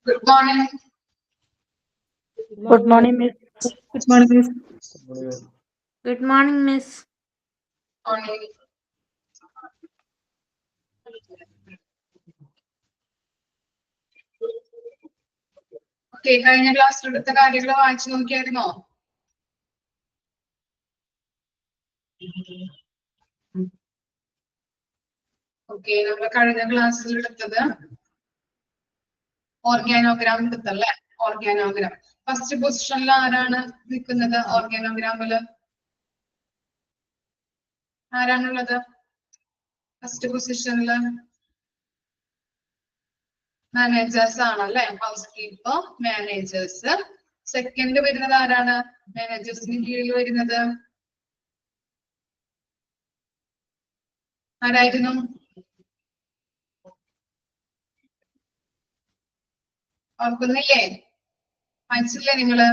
Good morning. Good morning, Miss. Good morning, Miss. Good morning, Miss. Morning. Okay, കഴിഞ്ഞ ക്ലാസ്സിൽ എടുത്ത കാര്യങ്ങൾ വായിച്ചു നോക്കിയായിരുന്നോ? ഓക്കെ, നമ്മൾ കഴിഞ്ഞ ക്ലാസ്സിൽ എടുത്തത് ഓർഗാനോഗ്രാം എടുത്തല്ലേ? ഓർഗാനോഗ്രാം ഫസ്റ്റ് പൊസിഷനിൽ ആരാണ് നിൽക്കുന്നത്? ഓർഗാനോഗ്രാമില് ആരാണുള്ളത്? ഫസ്റ്റ് പൊസിഷനില് മാനേജേഴ്സ് ആണല്ലേ? House keeper, managers. സെക്കൻഡ് വരുന്നത് ആരാണ്? മാനേജേഴ്സിന് കീഴിൽ വരുന്നത് ആരായിരുന്നു? ഓർക്കുന്നില്ലേ? മനസ്സില്ലേ നിങ്ങള്?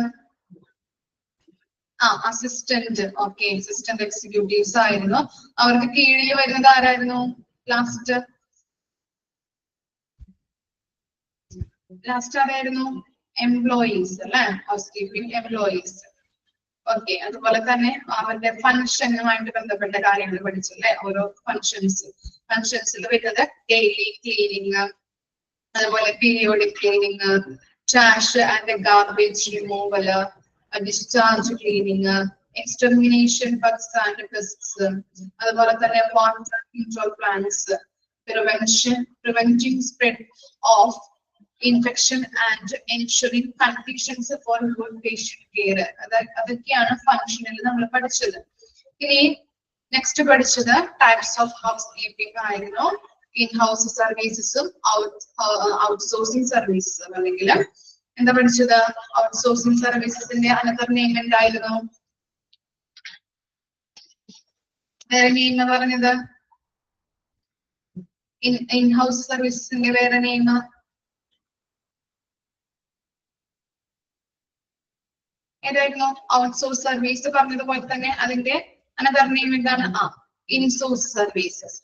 അസിസ്റ്റന്റ്. ഓക്കെ, അസിസ്റ്റന്റ് എക്സിക്യൂട്ടീവ്സ് ആയിരുന്നു. അവർക്ക് കീഴിൽ വരുന്നത് ആരായിരുന്നു? ലാസ്റ്റ് ആരായിരുന്നു? എംപ്ലോയീസ് അല്ലെ? House keeping employees. ഓക്കെ, അതുപോലെ തന്നെ അവരുടെ ഫംഗ്ഷനുമായിട്ട് ബന്ധപ്പെട്ട കാര്യങ്ങൾ പഠിച്ചല്ലേ? ഓരോ ഫംഗ്ഷൻസിൽ വരുന്നത് ഡെയിലി ക്ലീനിങ്, അതുപോലെ periodic cleaning, trash and garbage removal, discharge cleaning, extermination bugs and pests, അതുപോലെ തന്നെ water control plans, preventing spread of infection and ensuring conditions for good patient care. അതൊക്കെയാണ് ഫംഗ്ഷനിൽ നമ്മൾ പഠിച്ചത്. ഇനി നെക്സ്റ്റ് പഠിച്ചത് ടൈപ്സ് ഓഫ് ഹൗസ് കീപ്പിംഗ് ആയിരുന്നു. In house സർവീസസും ഔട്ട്സോഴ്സിംഗ് സർവീസസും. അല്ലെങ്കിൽ എന്താ പഠിച്ചത്? ഔട്ട്സോഴ്സിംഗ് സർവീസസിന്റെ അനദർ നെയിം എന്തായിരുന്നു? വേറെ നെയിം എന്ന് പറഞ്ഞത് ഇൻ ഹൗസ് സർവീസസിന്റെ വേറെ നെയിം ഏതായിരുന്നു? ഔട്ട്സോഴ്സ് സർവീസ് പറഞ്ഞതുപോലെ തന്നെ അതിന്റെ അനദർ നെയിം എന്താണ്? ഇൻസോഴ്സ് സർവീസസ്.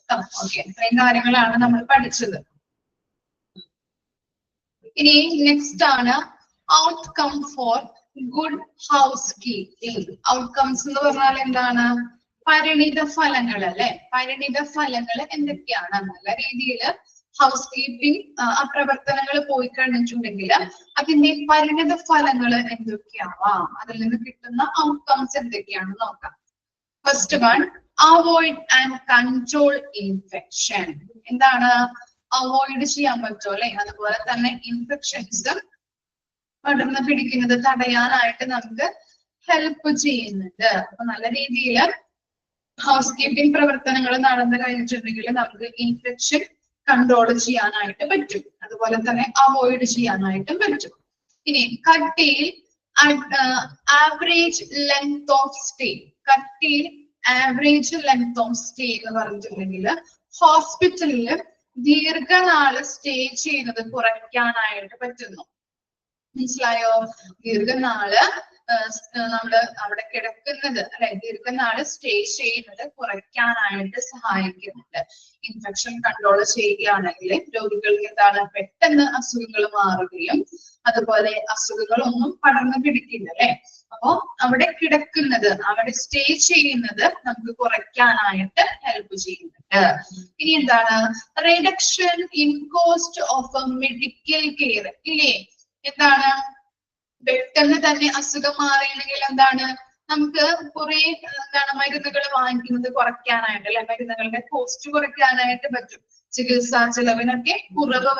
ഓക്കെ, ഇത്രയും കാര്യങ്ങളാണ് നമ്മൾ പഠിച്ചത്. ഇനി നെക്സ്റ്റ് ആണ് outcome four good house keeping. Outcomes എന്ന് പറഞ്ഞാൽ എന്താണ്? പരിണിത ഫലങ്ങൾ അല്ലെ? പരിണിത ഫലങ്ങൾ എന്തൊക്കെയാണ്? നല്ല രീതിയിൽ ഹൗസ് കീപ്പിംഗ് ആ പ്രവർത്തനങ്ങൾ പോയി കഴിഞ്ഞിട്ടുണ്ടെങ്കിൽ അതിന്റെ പരിണിത ഫലങ്ങൾ എന്തൊക്കെയാവാം? അതിൽ നിന്ന് കിട്ടുന്ന ഔട്ട്കംസ് എന്തൊക്കെയാണെന്ന് നോക്കാം. First one, avoid and control infection. എന്താണ്? അവോയ്ഡ് ചെയ്യാൻ പറ്റുമോ അല്ലെ? അതുപോലെ തന്നെ ഇൻഫെക്ഷൻസ് പടർന്ന് പിടിക്കുന്നത് തടയാനായിട്ട് നമുക്ക് ഹെൽപ്പ് ചെയ്യുന്നുണ്ട്. അപ്പൊ നല്ല രീതിയിൽ ഹൗസ് കീപ്പിംഗ് പ്രവർത്തനങ്ങൾ നടന്നു കഴിഞ്ഞിട്ടുണ്ടെങ്കിൽ നമുക്ക് ഇൻഫെക്ഷൻ കൺട്രോൾ ചെയ്യാനായിട്ട് പറ്റും, അതുപോലെ തന്നെ അവോയ്ഡ് ചെയ്യാനായിട്ടും പറ്റും. ഇനി കട്ടിയിൽ ആവറേജ് ലെങ്ത് ഓഫ് സ്റ്റേ. കട്ടിയിൽ ആവറേജ് ലെങ്ത് ഓഫ് സ്റ്റേ എന്ന് പറഞ്ഞിട്ടുണ്ടെങ്കിൽ ഹോസ്പിറ്റലിൽ ദീർഘനാള് സ്റ്റേ ചെയ്യുന്നത് കുറയ്ക്കാനായിട്ട് പറ്റുന്നു. മനസ്സിലായോ? ദീർഘനാള് നമ്മള് അവിടെ കിടക്കുന്നത് അല്ലെ? ദീർഘനാള് സ്റ്റേ ചെയ്യുന്നത് കുറയ്ക്കാനായിട്ട് സഹായിക്കുന്നുണ്ട്. ഇൻഫെക്ഷൻ കൺട്രോൾ ചെയ്യുകയാണെങ്കിൽ രോഗികൾക്ക് എന്താണ്? പെട്ടെന്ന് അസുഖങ്ങൾ മാറുകയും അതുപോലെ അസുഖങ്ങളൊന്നും പടർന്നു പിടിക്കില്ല അല്ലെ? അപ്പോ അവിടെ കിടക്കുന്നത്, അവിടെ സ്റ്റേ ചെയ്യുന്നത് നമുക്ക് കുറയ്ക്കാനായിട്ട് ഹെൽപ്പ് ചെയ്യുന്നുണ്ട്. ഇനി എന്താണ്? Reduction in cost of medical care. ഇല്ലേ? എന്താണ്? പെട്ടെന്ന് തന്നെ അസുഖം മാറിയില്ലെങ്കിൽ എന്താണ്? നമുക്ക് കുറെ മരുന്നുകൾ വാങ്ങിക്കുന്നത് കുറയ്ക്കാനായിട്ട് അല്ലെ? മരുന്നുകളുടെ കോസ്റ്റ് കുറയ്ക്കാനായിട്ട് പറ്റും. ചികിത്സാ ചെലവിനൊക്കെ കുറവ്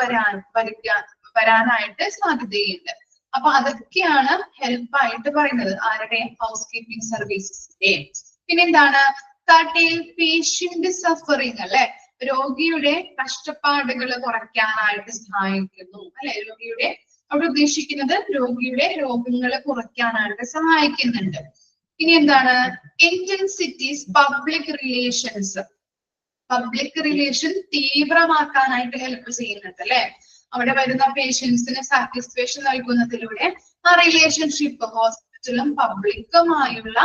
വരാനായിട്ട് സാധ്യതയുണ്ട്. അപ്പൊ അതൊക്കെയാണ് ഹെൽപ്പായിട്ട് പറയുന്നത് ആരുടെ? ഹൗസ് കീപ്പിംഗ് സർവീസസിന്റെ. പിന്നെന്താണ്? കട്ടിൽ പേഷ്യന്റ് സഫറിങ് അല്ലെ? രോഗിയുടെ കഷ്ടപ്പാടുകൾ കുറയ്ക്കാനായിട്ട് സഹായിക്കുന്നു അല്ലെ? രോഗിയുടെ അവിടെ ഉദ്ദേശിക്കുന്നത് രോഗിയുടെ രോഗങ്ങൾ കുറയ്ക്കാനായിട്ട് സഹായിക്കുന്നുണ്ട്. ഇനി എന്താണ്? Intensities public relations. Public relation തീവ്രമാക്കാനായിട്ട് ഹെൽപ്പ് ചെയ്യുന്നുണ്ട് അല്ലെ? അവിടെ വരുന്ന പേഷ്യൻസിന് സാറ്റിസ്ഫാക്ഷൻ നൽകുന്നതിലൂടെ ആ റിലേഷൻഷിപ്പ് ഹോസ്പിറ്റലും പബ്ലിക്കുമായുള്ള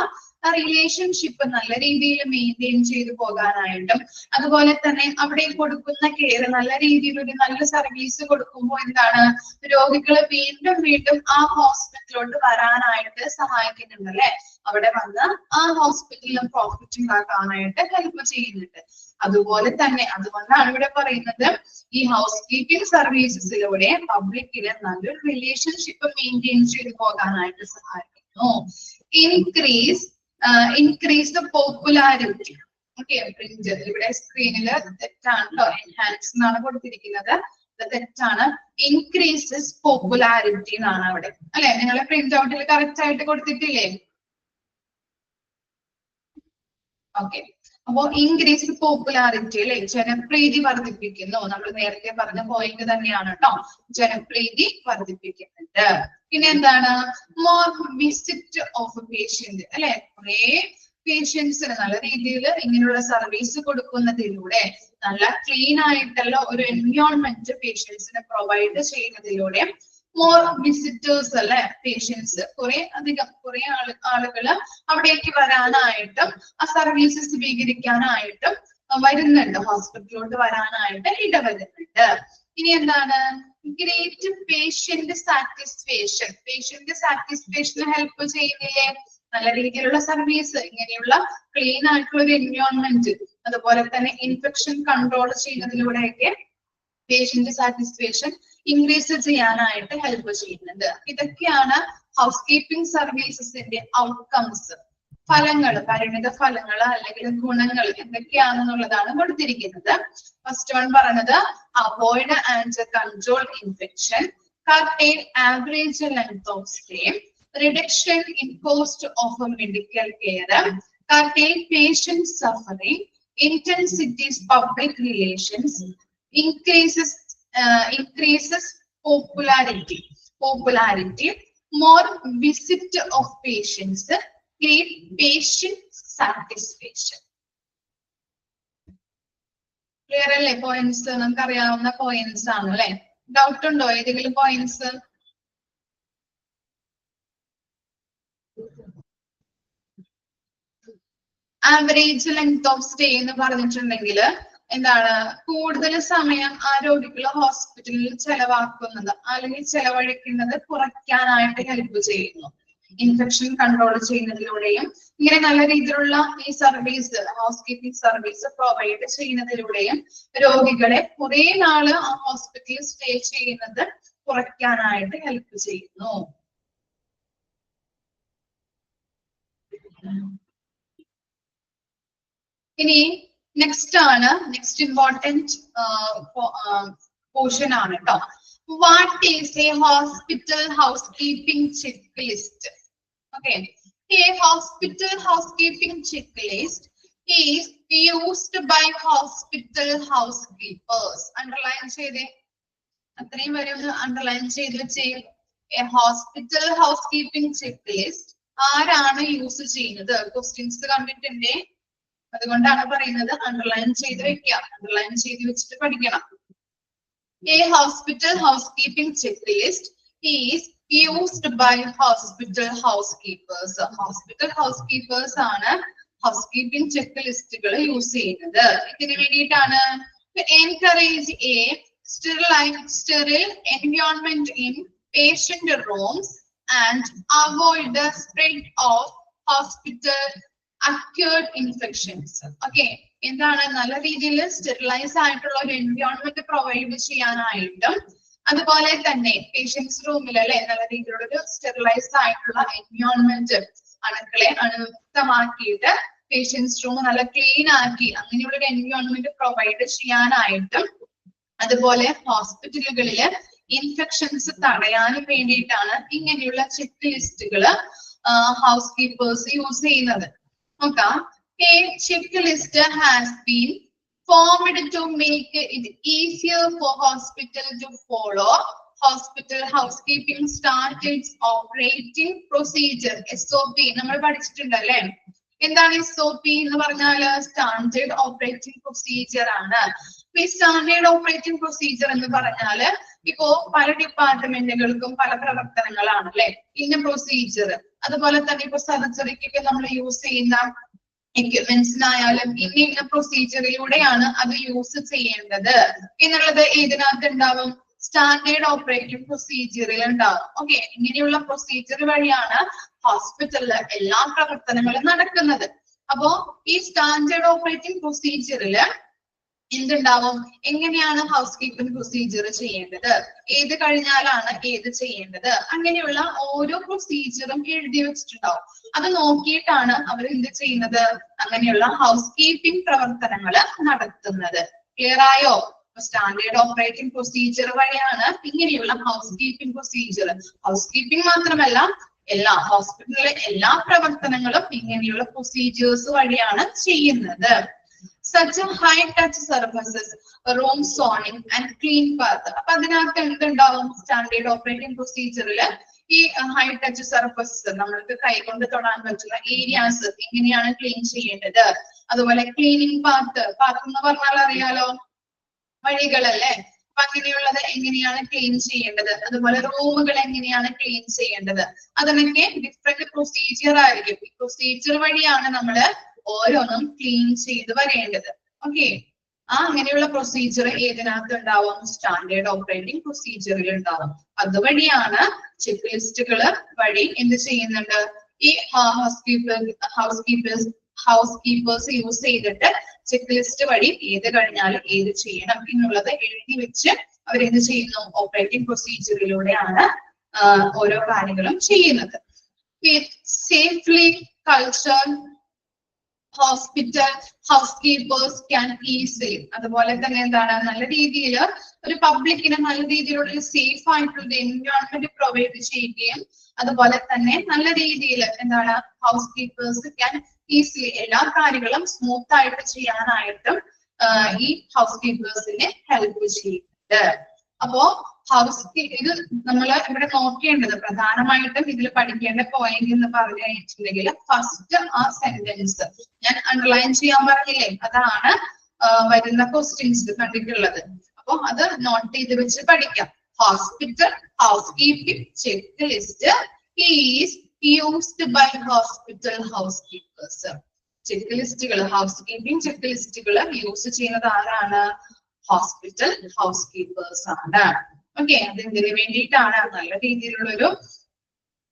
റിലേഷൻഷിപ്പ് നല്ല രീതിയിൽ മെയിൻറ്റെയിൻ ചെയ്തു പോകാനായിട്ടും അതുപോലെ തന്നെ അവിടെ കൊടുക്കുന്ന കെയർ നല്ല രീതിയിൽ ഒരു നല്ല സർവീസ് കൊടുക്കുമ്പോൾ എന്താണ് രോഗികളെ വീണ്ടും വീണ്ടും ആ ഹോസ്പിറ്റലിലോട്ട് വരാനായിട്ട് സഹായിക്കുന്നുണ്ട് അല്ലെ. അവിടെ വന്ന് ആ ഹോസ്പിറ്റലിലും പ്രോഫിറ്റ് ഉണ്ടാക്കാനായിട്ട് ഹെൽപ്പ് ചെയ്യുന്നുണ്ട്. അതുപോലെ തന്നെ അതുകൊണ്ടാണ് ഇവിടെ പറയുന്നത് ഈ ഹൗസ് കീപ്പിംഗ് സർവീസസിലൂടെ പബ്ലിക്കില് നല്ലൊരു റിലേഷൻഷിപ്പ് മെയിൻറ്റെയിൻ ചെയ്തു പോകാനായിട്ട് സഹായിക്കുന്നു. Increase the popularity. Okay, print ഇവിടെ സ്ക്രീനില് തെറ്റാണല്ലോ, എൻഹാൻസ് എന്നാണ് കൊടുത്തിരിക്കുന്നത്, തെറ്റാണ്. ഇൻക്രീസസ് പോപ്പുലാരിറ്റി എന്നാണ് അവിടെ അല്ലെ. നിങ്ങളെ പ്രിന്റ് ഔട്ടിൽ കറക്റ്റ് ആയിട്ട് കൊടുത്തിട്ടില്ലേ? ഓക്കെ, അപ്പോ ഇൻക്രീസ് പോപ്പുലാരിറ്റി അല്ലെ, ജനപ്രീതി വർദ്ധിപ്പിക്കുന്നു. നമ്മൾ നേരത്തെ പറഞ്ഞ പോയിന്റ് തന്നെയാണ് കേട്ടോ, ജനപ്രീതി വർദ്ധിപ്പിക്കുന്നുണ്ട്. പിന്നെ എന്താണ്, മോർ വിസിറ്റ് ഓഫ് പേഷ്യന്റ് അല്ലെ. കുറെ പേഷ്യൻസിന് നല്ല രീതിയിൽ ഇങ്ങനെയുള്ള സർവീസ് കൊടുക്കുന്നതിലൂടെ നല്ല ക്ലീൻ ആയിട്ടുള്ള ഒരു എൻവയോൺമെന്റ് പേഷ്യൻസിന് പ്രൊവൈഡ് ചെയ്യുന്നതിലൂടെ മോർ വിസിറ്റേഴ്സ് അല്ലെ, പേഷ്യൻസ് കുറെ ആളുകള് അവിടേക്ക് വരാനായിട്ടും ആ സർവീസ് സ്വീകരിക്കാനായിട്ടും വരുന്നുണ്ട്, ഹോസ്പിറ്റലിലോട്ട് വരാനായിട്ട് ഇടവരുന്നുണ്ട്. ഇനി എന്താണ്, great patient satisfaction. Patient satisfaction help ചെയ്യുന്നില്ലേ നല്ല രീതിയിലുള്ള സർവീസ്, ഇങ്ങനെയുള്ള ക്ലീൻ ആയിട്ടുള്ള ഒരു എൻവയോൺമെന്റ്, അതുപോലെ തന്നെ ഇൻഫെക്ഷൻ കൺട്രോൾ ചെയ്യുന്നതിലൂടെയൊക്കെ പേഷ്യന്റ് സാറ്റിസ്ഫാക്ഷൻ ഇൻക്രീസ് ചെയ്യാനായിട്ട് ഹെൽപ്പ് ചെയ്യുന്നുണ്ട്. ഇതൊക്കെയാണ് ഹൗസ് കീപ്പിംഗ് സർവീസസിന്റെ ഔട്ട്കംസ്, ഫലങ്ങൾ, പരിണിത ഫലങ്ങൾ അല്ലെങ്കിൽ ഗുണങ്ങൾ എന്തൊക്കെയാണെന്നുള്ളതാണ് കൊടുത്തിരിക്കുന്നത്. ഫസ്റ്റ് വൺ പറഞ്ഞത് avoid and control infection, curtail average length of stay, reduction in cost of medical care, curtail patient suffering, intensities public relations, increases popularity, more visit of patients, create patient satisfaction. Clear അല്ലേ points? നമുക്ക് അറിയാവുന്ന points ആണ് അല്ലെ. Doubt ഉണ്ടോ ഏതെങ്കിലും points? Average length of stay എന്ന് പറഞ്ഞിട്ടുണ്ടെങ്കിൽ എന്താണ്, കൂടുതൽ സമയം ആ രോഗികൾ ഹോസ്പിറ്റലിൽ ചെലവാക്കുന്നത് അല്ലെങ്കിൽ ചെലവഴിക്കുന്നത് കുറയ്ക്കാനായിട്ട് ഹെൽപ്പ് ചെയ്യുന്നു. ഇൻഫെക്ഷൻ കൺട്രോൾ ചെയ്യുന്നതിലൂടെയും ഇങ്ങനെ നല്ല രീതിയിലുള്ള ഈ service, housekeeping service provide ചെയ്യുന്നതിലൂടെയും രോഗികളെ കുറെ നാള് ആ ഹോസ്പിറ്റലിൽ സ്റ്റേ ചെയ്യുന്നത് കുറയ്ക്കാനായിട്ട് ഹെൽപ്പ് ചെയ്യുന്നു. ഇനി നെക്സ്റ്റ് ഇമ്പോർട്ടന്റ് പോർഷൻ ആണ് കേട്ടോ. What is a hospital house keeping check list? Okay, a hospital house keeping check list is used by hospital house keepers. Underline ചെയ്തേ, അത്രയും വരെ ഒന്ന് അണ്ടർലൈൻ ചെയ്ത് വെച്ചേ. A hospital house keeping check list ആരാണ് use ചെയ്യുന്നത്? ക്വസ്റ്റ്യൻസ് കണ്ടിട്ടുണ്ടേ, അതുകൊണ്ടാണ് പറയുന്നത് അണ്ടർലൈൻ ചെയ്ത് വെക്കുക. അണ്ടർലൈൻ ചെയ്ത് വെച്ചിട്ട് പഠിക്കണം. A hospital housekeeping checklist is used by hospital housekeepers. Hospital housekeepers ആണ് housekeeping checklists യൂസ് ചെയ്യുന്നത്. ഇതിനു വേണ്ടിയിട്ടാണ് to encourage a sterile environment in patient rooms and avoid the spread of hospital acquired infections. Okay, എന്താണ്, നല്ല രീതിയിൽ sterilise ആയിട്ടുള്ള ഒരു environment provide ചെയ്യാനായിട്ടും അതുപോലെ തന്നെ പേഷ്യൻസ് റൂമിൽ അല്ലെ നല്ല രീതിയിലുള്ള ഒരു സ്റ്റെറിലൈസ് ആയിട്ടുള്ള എൻവയോൺമെന്റ്, അണുക്കളെ അണുമുക്തമാക്കിയിട്ട് പേഷ്യൻസ് റൂം നല്ല ക്ലീൻ ആക്കി അങ്ങനെയുള്ള ഒരു എൻവയോൺമെന്റ് പ്രൊവൈഡ് ചെയ്യാനായിട്ടും അതുപോലെ ഹോസ്പിറ്റലുകളില് ഇൻഫെക്ഷൻസ് തടയാനും വേണ്ടിയിട്ടാണ് ഇങ്ങനെയുള്ള ചെക്ക് ലിസ്റ്റുകൾ ഹൗസ് കീപ്പേഴ്സ് യൂസ് ചെയ്യുന്നത്. നോക്കാം, a checklist has been formed to make it easier for hospital to follow hospital housekeeping standards operating procedure. SOP നമ്മൾ പഠിച്ചിട്ടുണ്ടല്ലേ. എന്താണ് SOP എന്ന് പറഞ്ഞാൽ? സ്റ്റാൻഡേർഡ് ഓപ്പറേറ്റിംഗ് പ്രൊസീജിയർ ആണ്. ഈ സ്റ്റാൻഡേർഡ് ഓപ്പറേറ്റിംഗ് പ്രൊസീജിയർ എന്ന് പറഞ്ഞാല് ഇപ്പോ പല ഡിപ്പാർട്ട്മെന്റുകൾക്കും പല പ്രവർത്തനങ്ങളാണ് അല്ലെ, ഇന്ന പ്രൊസീജിയർ. അതുപോലെ തന്നെ ഇപ്പൊ സർജറിക്കൊക്കെ നമ്മൾ യൂസ് ചെയ്യുന്ന എക്യുപ്മെന്റ്സിനായാലും ഇന്ന പ്രൊസീജിയറിലൂടെയാണ് അത് യൂസ് ചെയ്യേണ്ടത് എന്നുള്ളത് ഏതിനകത്ത് ഉണ്ടാവും? സ്റ്റാൻഡേർഡ് ഓപ്പറേറ്റിംഗ് പ്രൊസീജിയറിൽ ഉണ്ടാവും. ഓക്കെ, ഇങ്ങനെയുള്ള പ്രൊസീജിയർ വഴിയാണ് ഹോസ്പിറ്റലിലെ എല്ലാ പ്രവർത്തനങ്ങളും നടക്കുന്നത്. അപ്പോ ഈ സ്റ്റാൻഡേർഡ് ഓപ്പറേറ്റിംഗ് പ്രൊസീജിയറില് എന്തുണ്ടാവും? എങ്ങനെയാണ് ഹൗസ് കീപ്പിംഗ് പ്രൊസീജിയർ ചെയ്യേണ്ടത്, ഏത് കഴിഞ്ഞാലാണ് ഏത് ചെയ്യേണ്ടത്, അങ്ങനെയുള്ള ഓരോ പ്രൊസീജിയറും എഴുതി വെച്ചിട്ടുണ്ടാവും. അത് നോക്കിയിട്ടാണ് അവർ എന്ത് ചെയ്യുന്നത്? അങ്ങനെയുള്ള ഹൗസ് കീപ്പിംഗ് പ്രവർത്തനങ്ങൾ നടത്തുന്നത്. ക്ലിയർ ആയോ? സ്റ്റാൻഡേർഡ് ഓപ്പറേറ്റിംഗ് പ്രൊസീജിയർ വഴിയാണ് ഇങ്ങനെയുള്ള house keeping procedure. House keeping മാത്രമല്ല, എല്ലാ ഹോസ്പിറ്റലിലെ എല്ലാ പ്രവർത്തനങ്ങളും ഇങ്ങനെയുള്ള പ്രൊസീജിയേഴ്സ് വഴിയാണ് ചെയ്യുന്നത്. Such a high touch surfaces, room zoning and clean path. അപ്പൊ അതിനകത്ത് എന്തുണ്ടാവും? സ്റ്റാൻഡേർഡ് ഓപ്പറേറ്റിംഗ് പ്രൊസീജിയറിൽ ഈ ഹൈ ടച്ച് സർഫസ്, നമ്മൾക്ക് കൈകൊണ്ട് തൊടാൻ പറ്റുന്ന ഏരിയാസ് എങ്ങനെയാണ് ക്ലീൻ ചെയ്യേണ്ടത്. അതുപോലെ ക്ലീനിങ് പാത്ത്, പാത്ത് എന്ന് പറഞ്ഞാൽ അറിയാലോ, വഴികളല്ലേ. അപ്പൊ അങ്ങനെയുള്ളത് എങ്ങനെയാണ് ക്ലീൻ ചെയ്യേണ്ടത്. അതുപോലെ റൂമുകൾ എങ്ങനെയാണ് ക്ലീൻ ചെയ്യേണ്ടത്. അതിനൊക്കെ ഡിഫറെന്റ് പ്രൊസീജിയർ ആയിരിക്കും. ഈ പ്രൊസീജിയർ വഴിയാണ് നമ്മള് ഓരോന്നും ക്ലീൻ ചെയ്ത് വരേണ്ടത്. ഓക്കെ, അങ്ങനെയുള്ള പ്രൊസീജിയർ ഏതിനകത്ത് ഉണ്ടാവും? സ്റ്റാൻഡേർഡ് ഓപ്പറേറ്റിംഗ് പ്രൊസീജിയറിൽ ഉണ്ടാവും. അതുവഴിയാണ് ചെക്ക് ലിസ്റ്റുകൾ വഴി എന്ത് ചെയ്യുന്നുണ്ട്? ഈ ഹൗസ് കീപ്പേഴ്സ് യൂസ് ചെയ്തിട്ട് ചെക്ക് ലിസ്റ്റ് വഴി ഏത് കഴിഞ്ഞാലും ഏത് ചെയ്യണം എന്നുള്ളത് എഴുതി വെച്ച് അവരെന്ത് ചെയ്യുന്നു? ഓപ്പറേറ്റിംഗ് പ്രൊസീജിയറിലൂടെയാണ് ഓരോ കാര്യങ്ങളും ചെയ്യുന്നത്. Safely culture hospital house keepers can easily. അതുപോലെ തന്നെ എന്താണ്? നല്ല രീതിയിൽ ഒരു പബ്ലിക്കിന് നല്ല രീതിയിലുള്ള ഒരു സേഫ് ആയിട്ടുള്ള എൻവയോൺമെന്റ് പ്രൊവൈഡ് ചെയ്യുകയും അതുപോലെ തന്നെ നല്ല രീതിയിൽ എന്താണ് ഹൗസ് കീപ്പേഴ്സ് ക്യാൻ ഈസിലി എല്ലാ കാര്യങ്ങളും സ്മൂത്ത് ആയിട്ട് ചെയ്യാനായിട്ടും ഈ ഹൗസ് കീപ്പേഴ്സിനെ ഹെൽപ്പ് ചെയ്യുന്നുണ്ട്. അപ്പോ ഇത് നമ്മൾ ഇവിടെ നോക്കേണ്ടത് പ്രധാനമായിട്ടും ഇതിൽ പഠിക്കേണ്ട പോയിന്റ് എന്ന് പറഞ്ഞു കഴിഞ്ഞിട്ടുണ്ടെങ്കിൽ ഫസ്റ്റ് ആ സെന്റൻസ് ഞാൻ അണ്ടർലൈൻ ചെയ്യാൻ പറഞ്ഞില്ലേ, അതാണ് വരുന്ന ക്വസ്റ്റ്യൻസ് കണ്ടിട്ടുള്ളത്. അപ്പൊ അത് നോട്ട് ചെയ്ത് വെച്ച് പഠിക്കാം. Hospital house keeping check list is used by hospital house keepers. Check ലിസ്റ്റുകൾ, ഹൗസ് കീപ്പിംഗ് ചെക്ക് ലിസ്റ്റുകൾ യൂസ് ചെയ്യുന്നത് ആരാണ്? ഹോസ്പിറ്റൽ ഹൗസ് കീപ്പേഴ്സ് ആണ്. ഓക്കെ, അതെന്തിനു വേണ്ടിയിട്ടാണ്? നല്ല രീതിയിലുള്ള ഒരു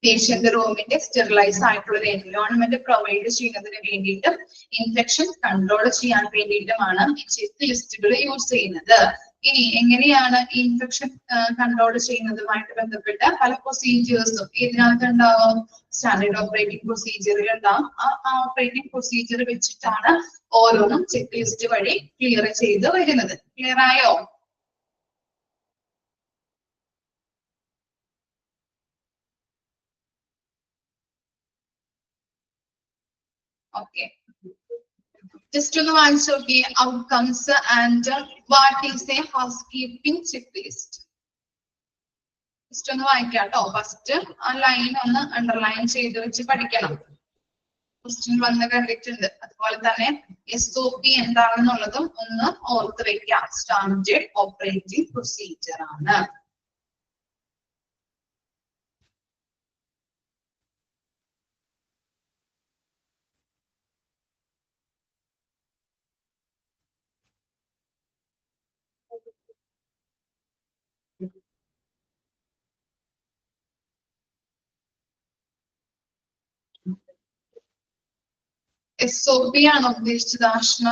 പേഷ്യന്റ് റൂമിന്റെ സ്റ്റെറിലൈസ് ആയിട്ടുള്ള ഒരു എൻവയോൺമെന്റ് പ്രൊവൈഡ് ചെയ്യുന്നതിന് വേണ്ടിയിട്ടും ഇൻഫെക്ഷൻ കൺട്രോൾ ചെയ്യാൻ വേണ്ടിയിട്ടുമാണ് ഈ ചെക്ക് ലിസ്റ്റുകൾ യൂസ് ചെയ്യുന്നത്. ഇനി എങ്ങനെയാണ് ഈ ഇൻഫെക്ഷൻ കൺട്രോൾ ചെയ്യുന്നതുമായിട്ട് ബന്ധപ്പെട്ട പല പ്രൊസീജിയേഴ്സും ഇതിനകത്ത് ഉണ്ടാവും. സ്റ്റാൻഡേർഡ് ഓപ്പറേറ്റിംഗ് പ്രൊസീജിയറിൽ ഉണ്ടാവും. ആ ഓപ്പറേറ്റിംഗ് പ്രൊസീജിയർ വെച്ചിട്ടാണ് ഓരോന്നും ചെക്ക് ലിസ്റ്റ് വഴി ക്ലിയർ ചെയ്ത് വരുന്നത്. ക്ലിയർ ആയോ? ഓക്കെ, just ഒന്ന് വായിച്ചു നോക്കി. Outcomes and what is A house keeping check list. Just ഒന്ന് വായിക്കാം കേട്ടോ. ഫസ്റ്റ് ആ ലൈൻ ഒന്ന് അണ്ടർലൈൻ ചെയ്ത് വെച്ച് പഠിക്കണം. ക്വസ്റ്റ്യൻ വന്ന് കണ്ടിട്ടുണ്ട്. അതുപോലെ തന്നെ SOP എന്താണെന്നുള്ളതും ഒന്ന് ഓർത്ത് വെക്കാം. സ്റ്റാൻഡേർഡ് ഓപ്പറേറ്റിംഗ് പ്രൊസീജിയർ ആണ്. SOP ആണ് ഉദ്ദേശിച്ചത് ആഷ്ന?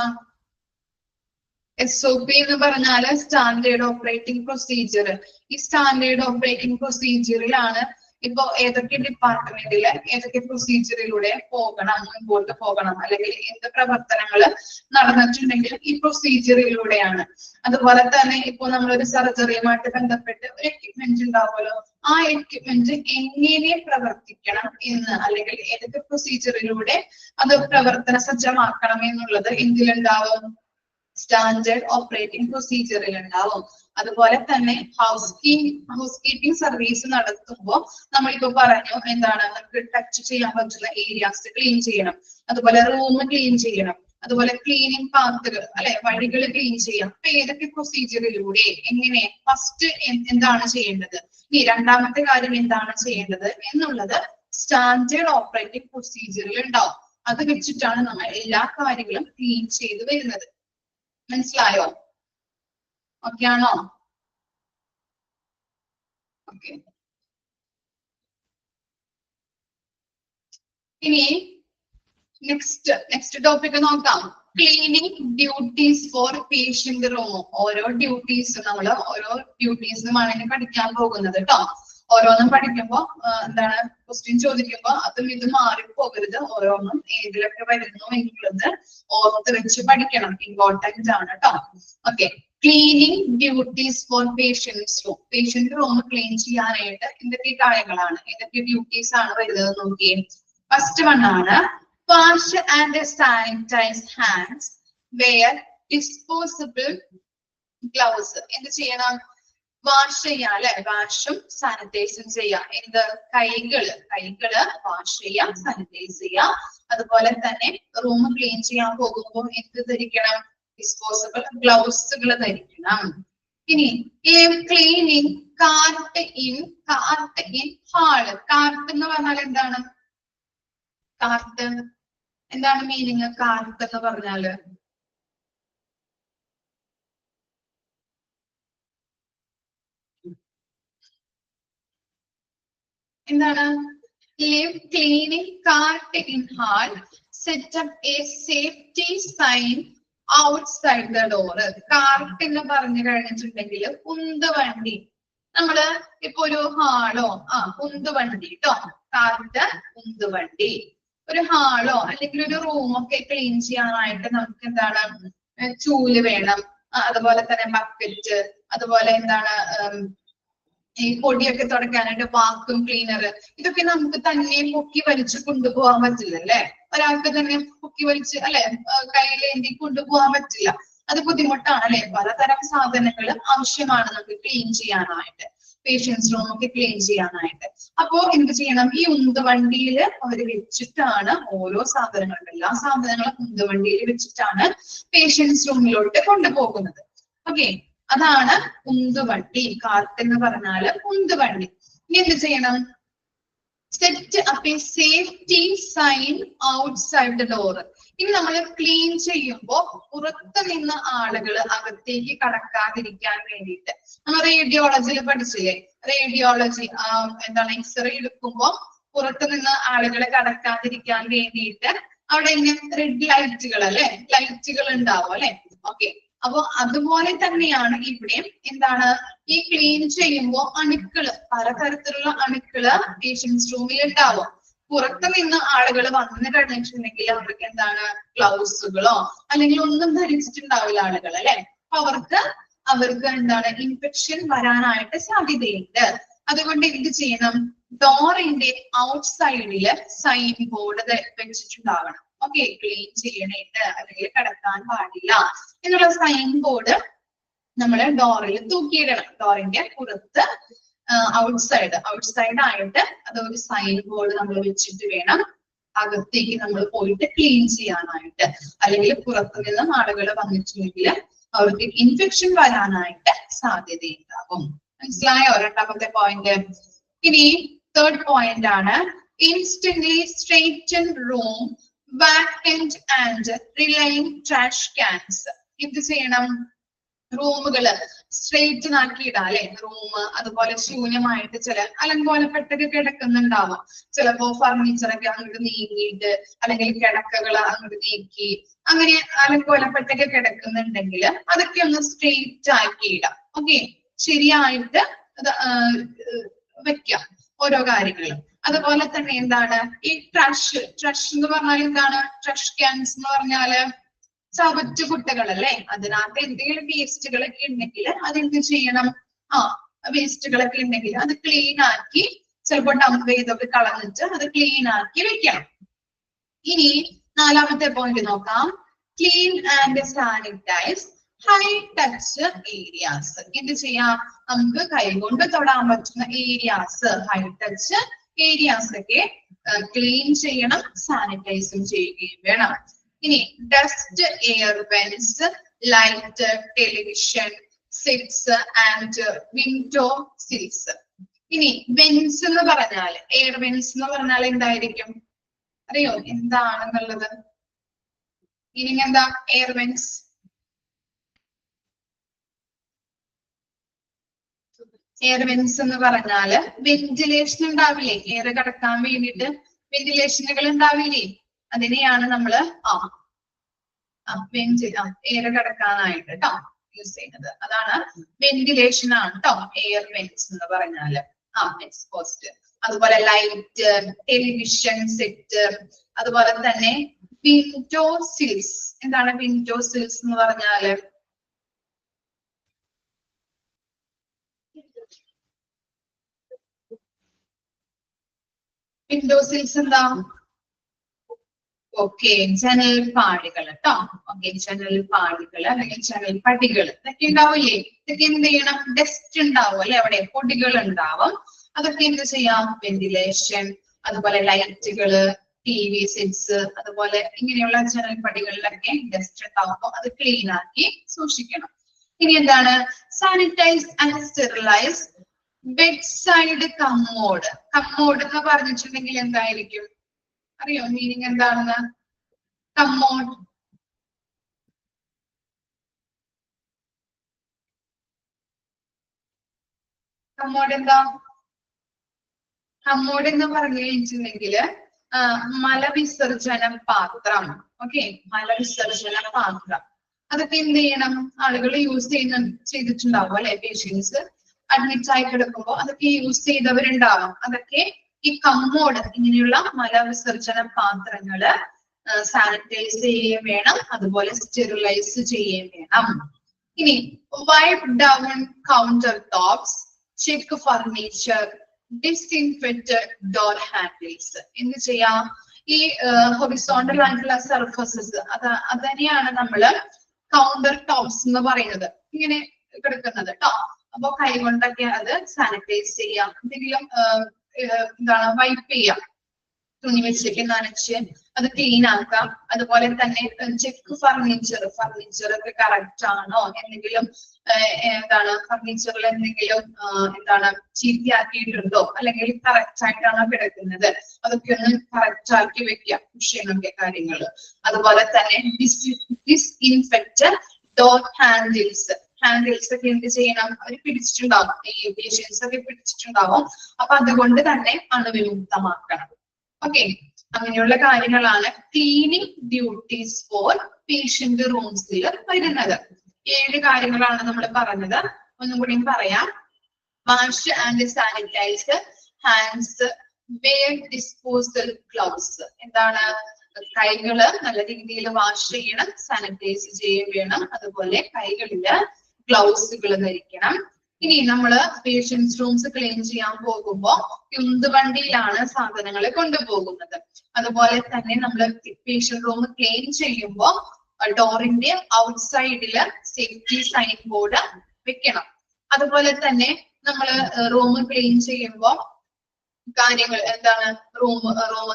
SOP എന്ന് പറഞ്ഞാല് സ്റ്റാൻഡേർഡ് ഓപ്പറേറ്റിംഗ് പ്രൊസീജിയർ. ഈ സ്റ്റാൻഡേർഡ് ഓപ്പറേറ്റിംഗ് പ്രൊസീജിയറിലാണ് ഇപ്പൊ ഏതൊക്കെ ഡിപ്പാർട്ട്മെന്റില് ഏതൊക്കെ പ്രൊസീജിയറിലൂടെ പോകണം, മുൻപോട്ട് പോകണം, അല്ലെങ്കിൽ എന്ത് പ്രവർത്തനങ്ങൾ നടന്നിട്ടുണ്ടെങ്കിൽ ഈ പ്രൊസീജിയറിലൂടെയാണ്. അതുപോലെ തന്നെ ഇപ്പൊ നമ്മളൊരു സർജറിയുമായിട്ട് ബന്ധപ്പെട്ട് ഒരു എക്യുപ്മെന്റ് ഉണ്ടാവുമല്ലോ, ആ എക്യുപ്മെന്റ് എങ്ങനെ പ്രവർത്തിക്കണം എന്ന്, അല്ലെങ്കിൽ ഏതൊക്കെ പ്രൊസീജിയറിലൂടെ അത് പ്രവർത്തന സജ്ജമാക്കണം എന്നുള്ളത് എന്തിലുണ്ടാവും? സ്റ്റാൻഡേർഡ് ഓപ്പറേറ്റിംഗ് പ്രൊസീജിയറിൽ ഉണ്ടാവും. അതുപോലെ തന്നെ ഹൗസ് കീപ്പിംഗ് സർവീസ് നടത്തുമ്പോൾ നമ്മളിപ്പോ പറഞ്ഞു എന്താണ്, നമുക്ക് ടച്ച് ചെയ്യാൻ പറ്റുന്ന ഏരിയാസ് ക്ലീൻ ചെയ്യണം, അതുപോലെ റൂം ക്ലീൻ ചെയ്യണം, അതുപോലെ ക്ലീനിങ് പാത്തുകൾ അല്ലെ, വഴികൾ ക്ലീൻ ചെയ്യാം. അപ്പൊ ഏതൊക്കെ പ്രൊസീജിയറിലൂടെ എങ്ങനെ ഫസ്റ്റ് എന്താണ് ചെയ്യേണ്ടത്, ഇനി രണ്ടാമത്തെ കാര്യം എന്താണ് ചെയ്യേണ്ടത് എന്നുള്ളത് സ്റ്റാൻഡേർഡ് ഓപ്പറേറ്റിംഗ് പ്രൊസീജിയറിൽ ഉണ്ടാവും. അത് വെച്ചിട്ടാണ് നമ്മൾ എല്ലാ കാര്യങ്ങളും ക്ലീൻ ചെയ്ത് വരുന്നത്. മനസ്സിലായോ? ഓക്കെ ആണോ? ഓക്കെ. ഇനി നെക്സ്റ്റ് ടോപ്പിക് നോക്കാം. Cleaning duties for patient room. ഓരോ ഡ്യൂട്ടീസുമാണ് ഇനി പഠിക്കാൻ പോകുന്നത് കേട്ടോ. ഓരോന്നും പഠിക്കുമ്പോ എന്താണ് ക്വസ്റ്റ്യൻ ചോദിക്കുമ്പോ അതും ഇത് മാറിപ്പോകരുത്. ഓരോന്നും ഏതിലൊക്കെ വരുന്നു എന്നുള്ളത് ഓർത്ത് വെച്ച് പഠിക്കണം. ഇമ്പോർട്ടന്റ് ആണ് കേട്ടോ. Okay. Cleaning duties for patient room. Patient room clean ചെയ്യാനായിട്ട് എന്തൊക്കെ കാര്യങ്ങളാണ്, ഏതൊക്കെ ഡ്യൂട്ടീസ് ആണ് വരുന്നത് നോക്കിയേ. ഫസ്റ്റ് വൺ ആണ് wash and sanitize hands, wear disposable gloves. എന്ത് ചെയ്യണം? വാഷ് ചെയ്യാം അല്ലെ, വാഷും സാനിറ്റൈസും ചെയ്യാം. എന്ത്? കൈകള് വാഷ് ചെയ്യാം, സാനിറ്റൈസ് ചെയ്യാം. അതുപോലെ തന്നെ റൂം ക്ലീൻ ചെയ്യാൻ പോകുമ്പോൾ എന്ത് ധരിക്കണം? ഡിസ്പോസിബിൾ ഗ്ലൗസുകൾ ധരിക്കണം. ഇനി cleaning cart in hall. Cart എന്ന് പറഞ്ഞാൽ എന്താണ്? കാർട്ട് എന്താണ് മീനിങ്? കാർട്ട് എന്ന് പറഞ്ഞാല് എന്താണ്? Leave cleaning cart in hall, set up a safety sign outside the door. Cart എന്ന് പറഞ്ഞു കഴിഞ്ഞിട്ടുണ്ടെങ്കിൽ ഉന്തുവണ്ടി. നമ്മള് ഇപ്പൊ ഒരു ഹാളോ ഉന്തുവണ്ടി കേട്ടോ. കാർട്ട് ഉന്തുവണ്ടി. ഒരു ഹാളോ അല്ലെങ്കിൽ ഒരു റൂമൊക്കെ ക്ലീൻ ചെയ്യാനായിട്ട് നമുക്ക് എന്താണ്? ചൂല് വേണം. അതുപോലെ തന്നെ ബക്കറ്റ്, അതുപോലെ എന്താണ് ഈ പൊടിയൊക്കെ തുടയ്ക്കാനായിട്ട് വാക്യൂം ക്ലീനർ. ഇതൊക്കെ നമുക്ക് തന്നെ പൊക്കി വലിച്ച് കൊണ്ടുപോകാൻ പറ്റില്ല അല്ലെ. ഒരാൾക്ക് തന്നെ പൊക്കി വലിച്ച് അല്ലെ കയ്യിലേന്തി കൊണ്ടുപോകാൻ പറ്റില്ല. അത് ബുദ്ധിമുട്ടാണ് അല്ലെ. പലതരം സാധനങ്ങൾ ആവശ്യമാണ് നമുക്ക് ക്ലീൻ ചെയ്യാനായിട്ട്, പേഷ്യൻസ് റൂം ഒക്കെ ക്ലീൻ ചെയ്യാനായിട്ട്. അപ്പോ എന്ത് ചെയ്യണം? ഈ ഉന്തുവണ്ടിയിൽ അവർ വെച്ചിട്ടാണ് ഓരോ സാധനങ്ങളും, എല്ലാ സാധനങ്ങളും ഉന്തുവണ്ടിയിൽ വെച്ചിട്ടാണ് പേഷ്യൻസ് റൂമിലോട്ട് കൊണ്ടുപോകുന്നത്. ഓക്കെ, അതാണ് ഉന്തുവണ്ടി. കാർട്ട് എന്ന് പറഞ്ഞാല് ഉന്തുവണ്ടി. ഇനി എന്ത് ചെയ്യണം? Set up a safety sign outside the door. ഇനി നമ്മൾ ക്ലീൻ ചെയ്യുമ്പോൾ പുറത്ത് നിന്ന് ആളുകൾ അകത്തേക്ക് കടക്കാതിരിക്കാൻ വേണ്ടിയിട്ട്, നമ്മൾ റേഡിയോളജിയിൽ പഠിച്ചില്ലേ, റേഡിയോളജി എന്താണ് എക്സ്റേ എടുക്കുമ്പോൾ പുറത്ത് നിന്ന് ആളുകൾ കടക്കാതിരിക്കാൻ വേണ്ടിയിട്ട് അവിടെ ഇങ്ങനെ റെഡ് ലൈറ്റുകൾ അല്ലെ, ലൈറ്റുകൾ ഉണ്ടാവും അല്ലെ. ഓക്കെ, അപ്പൊ അതുപോലെ തന്നെയാണ് ഇവിടെ എന്താണ് ഈ ക്ലീൻ ചെയ്യുമ്പോൾ അണുക്കള്, പലതരത്തിലുള്ള അണുക്കള് പേഷ്യൻസ് റൂമിൽ ഉണ്ടാവും. പുറത്ത് നിന്ന് ആളുകൾ വന്നു കഴിഞ്ഞിട്ടുണ്ടെങ്കിൽ അവർക്ക് എന്താണ് ഗ്ലൗസുകളോ അല്ലെങ്കിൽ ഒന്നും ധരിച്ചിട്ടുണ്ടാവില്ല ആളുകൾ അല്ലെ. അവർക്ക് എന്താണ് ഇൻഫെക്ഷൻ വരാനായിട്ട് സാധ്യതയുണ്ട്. അതുകൊണ്ട് എന്ത് ചെയ്യണം? ഡോറിന്റെ ഔട്ട്സൈഡില് സൈൻ ബോർഡ് വെച്ചിട്ടുണ്ടാവണം. ഓക്കെ, ക്ലീൻ ചെയ്യണേട്ട് അല്ലെങ്കിൽ കടക്കാൻ പാടില്ല എന്നുള്ള സൈൻ ബോർഡ് നമ്മൾ ഡോറിൽ തൂക്കിയിടണം. ഡോറിന്റെ പുറത്ത് ഔട്ട്സൈഡ് ആയിട്ട് അതൊരു സൈൻ ബോർഡ് നമ്മൾ വെച്ചിട്ട് വേണം അകത്തേക്ക് നമ്മൾ പോയിട്ട് ക്ലീൻ ചെയ്യാനായിട്ട്. അല്ലെങ്കിൽ പുറത്തു നിന്നും ആളുകൾ വന്നിട്ടുണ്ടെങ്കിൽ അവർക്ക് ഇൻഫെക്ഷൻ വരാനായിട്ട് സാധ്യതയുണ്ടാകും. മനസ്സിലായോ രണ്ടാമത്തെ പോയിന്റ്? ഇനി തേർഡ് പോയിന്റ് ആണ് instantly straighten room, vacant and relining trash cans. എന്ത് ചെയ്യണം? റൂമുകള് സ്ട്രെയിറ്റൻ ആക്കിയിടാം അല്ലെ. റൂം അതുപോലെ ശൂന്യമായിട്ട് ചില അലങ്കോലപ്പെട്ടൊക്കെ കിടക്കുന്നുണ്ടാവാം. ചിലപ്പോ ഫർണിച്ചറൊക്കെ അങ്ങോട്ട് നീങ്ങിയിട്ട് അല്ലെങ്കിൽ കിടക്കകൾ അങ്ങോട്ട് നീക്കി അങ്ങനെ അലങ്കോലപ്പെട്ടൊക്കെ കിടക്കുന്നുണ്ടെങ്കിൽ അതൊക്കെ ഒന്ന് സ്ട്രെയിറ്റ് ആക്കിയിടാം. ഓക്കെ, ശരിയായിട്ട് വെക്കാം ഓരോ കാര്യങ്ങളും. അതുപോലെ തന്നെ എന്താണ് ഈ ട്രഷ് എന്ന് പറഞ്ഞാൽ എന്താണ്? ട്രഷ് ക്യാൻസ് എന്ന് പറഞ്ഞാല് ചവറ്റുകുട്ടകൾ അല്ലെ. അതിനകത്ത് എന്തെങ്കിലും വേസ്റ്റുകളൊക്കെ ഉണ്ടെങ്കിൽ അതെന്ത് ചെയ്യണം? വേസ്റ്റുകളൊക്കെ ഉണ്ടെങ്കിൽ അത് ക്ലീൻ ആക്കി ചിലപ്പോൾ ഡംപ് ചെയ്തൊക്കെ കളഞ്ഞിട്ട് അത് ക്ലീൻ ആക്കി വെക്കണം. ഇനി നാലാമത്തെ പോയിന്റ് നോക്കാം. Clean and sanitise high touch areas. എന്ത് ചെയ്യാം? നമുക്ക് കൈകൊണ്ട് തൊടാൻ പറ്റുന്ന ഏരിയാസ്, ഹൈ ടച്ച് ഏരിയാസ് ഒക്കെ ക്ലീൻ ചെയ്യണം, സാനിറ്റൈസും ചെയ്യുകയും വേണം. ഇനി dust, air vents, light, television sets and window sills. ഇനി വെന്റ്സ് എന്ന് പറഞ്ഞാൽ, എയർ വെന്റ്സ് എന്ന് പറഞ്ഞാൽ എന്തായിരിക്കും അറിയോ എന്താണെന്നുള്ളത്? ഇനി എന്താ എയർ വെന്റ്സ്? എയർ വെന്റ്സ് എന്ന് പറഞ്ഞാല് വെന്റിലേഷൻ ഉണ്ടാവില്ലേ, എയർ കടക്കാൻ വേണ്ടിയിട്ട് വെന്റിലേഷനുകൾ ഉണ്ടാവില്ലേ, അതിനെയാണ് നമ്മള് എയർ കടക്കാനായിട്ട് കേട്ടോ യൂസ് ചെയ്യുന്നത്. അതാണ് വെന്റിലേഷൻ ആണ് കേട്ടോ എയർ വെന്റ്സ് എന്ന് പറഞ്ഞാല്. എക്സ്പോസ്റ്റ്. അതുപോലെ ലൈറ്റ്, ടെലിവിഷൻ സെറ്റ്, അതുപോലെ തന്നെ വിൻഡോ സിൽസ്. എന്താണ് വിൻഡോ സിൽസ് എന്ന് പറഞ്ഞാല്? വിൻഡോ സിൽസ് എന്താ? ഓക്കെ, ജനൽ പാളികൾ കേട്ടോ. ഓക്കെ, ജനൽ പാളികൾ അല്ലെങ്കിൽ ജനൽ പടികൾ ഇതൊക്കെ ഉണ്ടാവില്ലേ? ഇതൊക്കെ എന്ത് ചെയ്യണം? ഡസ്റ്റ് ഉണ്ടാവും അല്ലെ, അവിടെ പൊടികൾ ഉണ്ടാവും. അതൊക്കെ എന്ത് ചെയ്യാം? വെന്റിലേഷൻ, അതുപോലെ ലൈറ്റുകള്, TV സെറ്റ്സ്, അതുപോലെ ഇങ്ങനെയുള്ള ജനൽ പടികളിലൊക്കെ ഡസ്റ്റ് ഉണ്ടാവുമ്പോൾ അത് ക്ലീൻ ആക്കി സൂക്ഷിക്കണം. ഇനി എന്താണ്? Sanitise and sterilise bed side commode. Commode എന്ന് പറഞ്ഞിട്ടുണ്ടെങ്കിൽ എന്തായിരിക്കും അറിയോ? മീനിങ് എന്താണെന്ന്? കമ്മോഡ്. കമ്മോഡ് എന്താ? കമ്മോഡ് എന്ന് പറഞ്ഞു കഴിഞ്ഞിട്ടുണ്ടെങ്കില് മലവിസർജന പാത്രം. ഓക്കെ, മലവിസർജന പാത്രം. അതൊക്കെ എന്ത് ചെയ്യണം? ആളുകൾ യൂസ് ചെയ്തിട്ടുണ്ടാവും അല്ലെ, പേഷ്യൻസ് അഡ്മിറ്റ് ആയി കിടക്കുമ്പോൾ അതൊക്കെ യൂസ് ചെയ്തവരുണ്ടാവും. അതൊക്കെ ഈ കമ്മോഡ്, ഇങ്ങനെയുള്ള മലവിസർജന പാത്രങ്ങള് സാനിറ്റൈസ് ചെയ്യുകയും വേണം, അതുപോലെ സ്റ്റെറിലൈസ് ചെയ്യുകയും വേണം. ഇനി wipe down counter tops, check furniture, disinfect door handles. എന്ത് ചെയ്യാം? ഈ ഹൊറിസോണ്ടൽ ആയിട്ടുള്ള സർഫസസ് അതന്നെയാണ് നമ്മള് കൗണ്ടർ ടോപ്സ് എന്ന് പറയുന്നത്. ഇങ്ങനെ കിടക്കുന്നത് കേട്ടോ. അപ്പൊ കൈകൊണ്ടൊക്കെ അത് സാനിറ്റൈസ് ചെയ്യാം, എന്തെങ്കിലും എന്താണ് വൈപ്പ് ചെയ്യാം, തുണി വെച്ചിട്ട് നനച്ച് അത് ക്ലീൻ ആക്കാം. അതുപോലെ തന്നെ ചെക്ക് ഫർണിച്ചർ ഒക്കെ കറക്റ്റ് ആണോ, എന്തെങ്കിലും എന്താണ് ഫർണിച്ചറിൽ എന്തെങ്കിലും എന്താണ് ചീത്തയാക്കിയിട്ടുണ്ടോ, അല്ലെങ്കിൽ കറക്റ്റ് ആയിട്ടാണോ കിടക്കുന്നത്, അതൊക്കെ ഒന്ന് കറക്റ്റ് ആക്കി വെക്കാം, കുഷ്യനൊക്കെ കാര്യങ്ങൾ. അതുപോലെ തന്നെ ഡിസ്ഇൻഫെക്റ്റ് ഡോർ ഹാൻഡിൽസ് ഒക്കെ എന്ത് ചെയ്യണം? അവർ പിടിച്ചിട്ടുണ്ടാവും, ഈ പേഷ്യൻസ് ഒക്കെ പിടിച്ചിട്ടുണ്ടാവും. അപ്പൊ അതുകൊണ്ട് തന്നെ അണുവിമുക്തമാക്കണം. ഓക്കെ, അങ്ങനെയുള്ള കാര്യങ്ങളാണ് ക്ലീനിങ് ഡ്യൂട്ടീസ് ഫോർ പേഷ്യന്റ് റൂംസിൽ വരുന്നത്. 7 കാര്യങ്ങളാണ് നമ്മൾ പറഞ്ഞത്. ഒന്നും കൂടി പറയാം. Wash and sanitise hands, wear disposal gloves. എന്താണ്? കൈകള് നല്ല രീതിയിൽ വാഷ് ചെയ്യണം, സാനിറ്റൈസ് ചെയ്യുകയും വേണം. അതുപോലെ കൈകളില് ഗ്ലൗസുകൾ ധരിക്കണം. ഇനി നമ്മള് പേഷ്യൻസ് റൂംസ് ക്ലീൻ ചെയ്യാൻ പോകുമ്പോ ഉന്തുവണ്ടിയിലാണ് സാധനങ്ങളെ കൊണ്ടുപോകുന്നത്. അതുപോലെ തന്നെ നമ്മൾ പേഷ്യന്റ് റൂം ക്ലീൻ ചെയ്യുമ്പോൾ ഡോറിന്റെ ഔട്ട്സൈഡില് സേഫ്റ്റി സൈൻ ബോർഡ് വെക്കണം. അതുപോലെ തന്നെ നമ്മൾ റൂം ക്ലീൻ ചെയ്യുമ്പോൾ കാര്യങ്ങൾ എന്താണ്? റൂം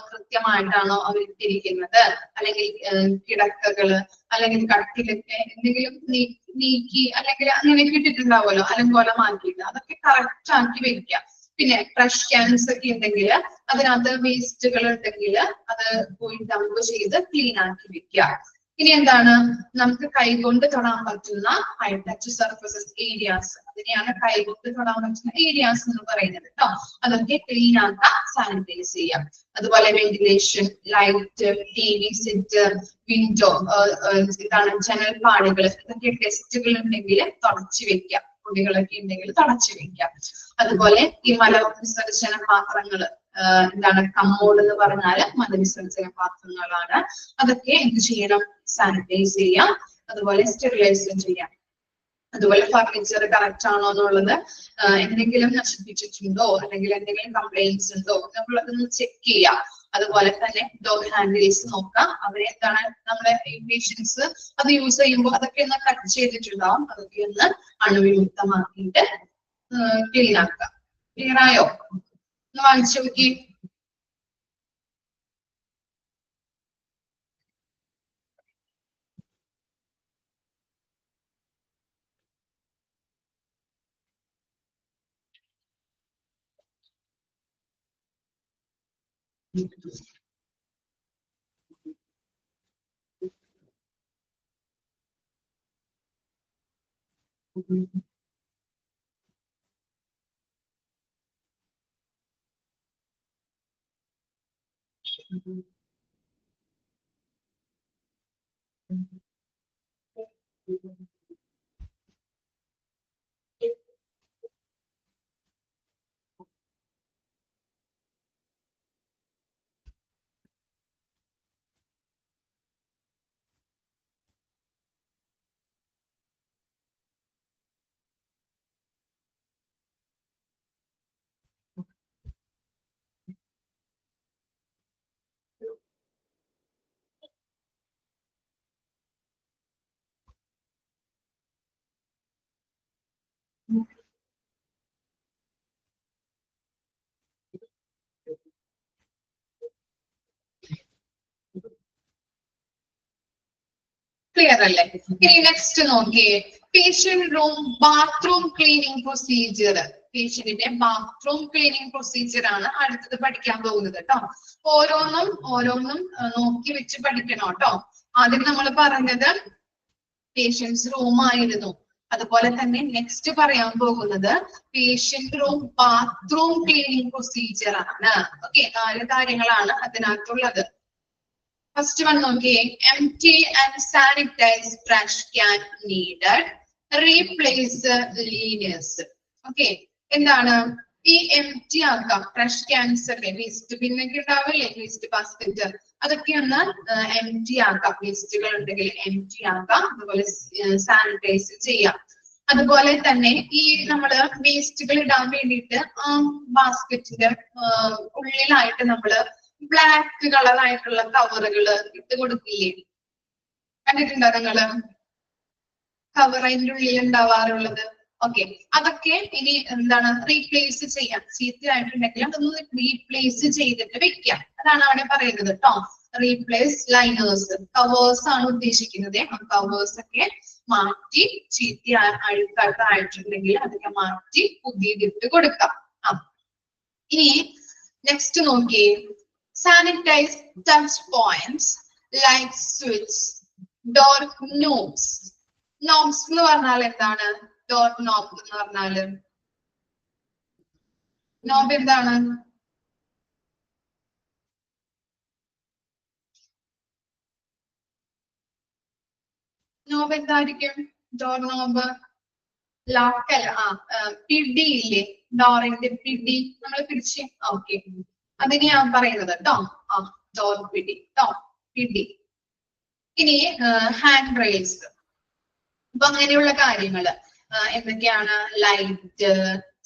കൃത്യമായിട്ടാണോ അവർ ഇട്ടിരിക്കുന്നത്, അല്ലെങ്കിൽ കിടക്കകള് അല്ലെങ്കിൽ കട്ടിലൊക്കെ എന്തെങ്കിലും നീക്കി അല്ലെങ്കിൽ അങ്ങനെയൊക്കെ ഇട്ടിട്ടുണ്ടാവുമല്ലോ, അലങ്കോലമാക്കിയിട്ട്, അതൊക്കെ കറക്റ്റ് ആക്കി വെക്കാം. പിന്നെ ട്രഷ് ക്യാൻസ് ഒക്കെ ഉണ്ടെങ്കിൽ അതിനകത്ത് വേസ്റ്റുകൾ ഉണ്ടെങ്കിൽ അത് പോയി ഡംപ് ചെയ്ത് ക്ലീൻ ആക്കി വെക്കുക. ഇനി എന്താണ്? നമുക്ക് കൈകൊണ്ട് തൊടാൻ പറ്റുന്ന ഹൈ ടച്ച് സർഫസസ് ഏരിയാസ്, അതിനെയാണ് കൈകൊണ്ട് തൊടാൻ പറ്റുന്ന ഏരിയാസ് എന്ന് പറയുന്നത് കേട്ടോ. അതൊക്കെ ക്ലീൻ ആക്കാം, സാനിറ്റൈസ് ചെയ്യാം. അതുപോലെ ventilation, light, TV set, window, ഇതാണ് ജനൽ പാളികൾ, ഇതൊക്കെ ടെസ്റ്റുകൾ ഉണ്ടെങ്കിൽ തുടച്ചു വെക്കാം, പൊടികളൊക്കെ ഉണ്ടെങ്കിൽ തുടച്ചു വെക്കാം. അതുപോലെ ഈ മലവിസർജന പാത്രങ്ങള്, എന്താണ് കമ്മോഡ് എന്ന് പറഞ്ഞാല് മലവിസർജന പാത്രങ്ങളാണ്. അതൊക്കെ എന്ത് ചെയ്യണം? സാനിറ്റൈസ് ചെയ്യാം, അതുപോലെ സ്റ്റെറിലൈസും ചെയ്യാം. അതുപോലെ ഫർണിച്ചർ കറക്റ്റ് ആണോ എന്നുള്ളത്, എന്തെങ്കിലും നശിപ്പിച്ചിട്ടുണ്ടോ അല്ലെങ്കിൽ എന്തെങ്കിലും കംപ്ലൈന്റ്സ് ഉണ്ടോ നമ്മൾ അതൊന്ന് ചെക്ക് ചെയ്യാം. അതുപോലെ തന്നെ ഡോർ ഹാൻഡിൽസ് നോക്കാം, അവരെ എന്താണ് നമ്മുടെ പേഷ്യൻസ് അത് യൂസ് ചെയ്യുമ്പോൾ അതൊക്കെ ഒന്ന് കട്ട് ചെയ്തിട്ടുണ്ടാവും, അതൊക്കെ ഒന്ന് അണുവിമുക്തമാക്കിയിട്ട് ക്ലീൻ ആക്കാം. ക്ലിയർ ആയോ? ഒന്ന് വായിച്ചു നോക്കി. ക്ലിയർ അല്ലേ? ഇനി നെക്സ്റ്റ് നോക്കിയേ, patient room bathroom cleaning procedure. പേഷ്യന്റിന്റെ ബാത്റൂം ക്ലീനിങ് പ്രൊസീജിയർ ആണ് അടുത്തത് പഠിക്കാൻ പോകുന്നത് കേട്ടോ. ഓരോന്നും നോക്കി വെച്ച് പഠിക്കണം കേട്ടോ. ആദ്യം നമ്മൾ പറഞ്ഞത് പേഷ്യൻസ് റൂം ആയിരുന്നു. അതുപോലെ തന്നെ നെക്സ്റ്റ് പറയാൻ പോകുന്നത് patient room bathroom cleaning procedure ആണ്. ഓക്കെ, 4 കാര്യങ്ങളാണ് അതിനകത്തുള്ളത്. ഫസ്റ്റ് വൺ നോക്കിയേ, empty and sanitize trash can needed, replace leaners. Okay, എന്താണ് ഈ empty ആക്കാം ട്രാഷ് ക്യാൻസ് ഒക്കെ, വേസ്റ്റ് ബിന്നൊക്കെ ഉണ്ടാവില്ലേ, വേസ്റ്റ് ബാസ്കറ്റ്, അതൊക്കെ ഒന്ന് empty ആക്കാം. വേസ്റ്റുകൾ ഉണ്ടെങ്കിൽ empty ആക്കാം. അതുപോലെ സാനിറ്റൈസ് ചെയ്യാം. അതുപോലെ തന്നെ ഈ നമ്മള് വേസ്റ്റുകൾ ഇടാൻ വേണ്ടിയിട്ട് ആ ബാസ്കറ്റിന്റെ ഉള്ളിലായിട്ട് നമ്മള് ബ്ലാക്ക് കളറായിട്ടുള്ള കവറുകൾ ഇട്ട് കൊടുക്കില്ലേ? കണ്ടിട്ടുണ്ടോ നിങ്ങള്? കവർ അതിന്റെ ഉള്ളിൽ ഉണ്ടാവാറുള്ളത്. ഓക്കെ, അതൊക്കെ ഇനി എന്താണ് റീപ്ലേസ് ചെയ്യാം. ചീത്തയായിട്ടുണ്ടെങ്കിൽ അതൊന്ന് റീപ്ലേസ് ചെയ്തിട്ട് വെക്കാം. അതാണ് അവിടെ പറയുന്നത് കേട്ടോ. റീപ്ലേസ് ലൈനേഴ്സ്, കവേഴ്സ് ആണ് ഉദ്ദേശിക്കുന്നത്. കവേഴ്സ് ഒക്കെ മാറ്റി, ചീത്ത അഴുക്കായിട്ടുണ്ടെങ്കിൽ അതൊക്കെ മാറ്റി പുതിയതിട്ട് കൊടുക്കാം. ഇനി നെക്സ്റ്റ് നോക്കിയേ, sanitize touch points like switch, door knobs. Knobs എന്ന് പറഞ്ഞാൽ എന്താണ്? ഡോർ നോബ് എന്ന് പറഞ്ഞാല് നോബ് എന്താണ്? നോബ് എന്തായിരിക്കും? Door knob local. പിടി ഇല്ലേ, ഡോറിന്റെ പിടി നമ്മൾ പിടിച്ച്. ഓക്കെ, അതിന് ഞാൻ പറയുന്നത് കേട്ടോ. ഡോർ പിടി, പിടി. ഇനി ഹാൻഡ് റെയിൽസ്. അപ്പൊ അങ്ങനെയുള്ള കാര്യങ്ങള് എന്തൊക്കെയാണ്? ലൈറ്റ്,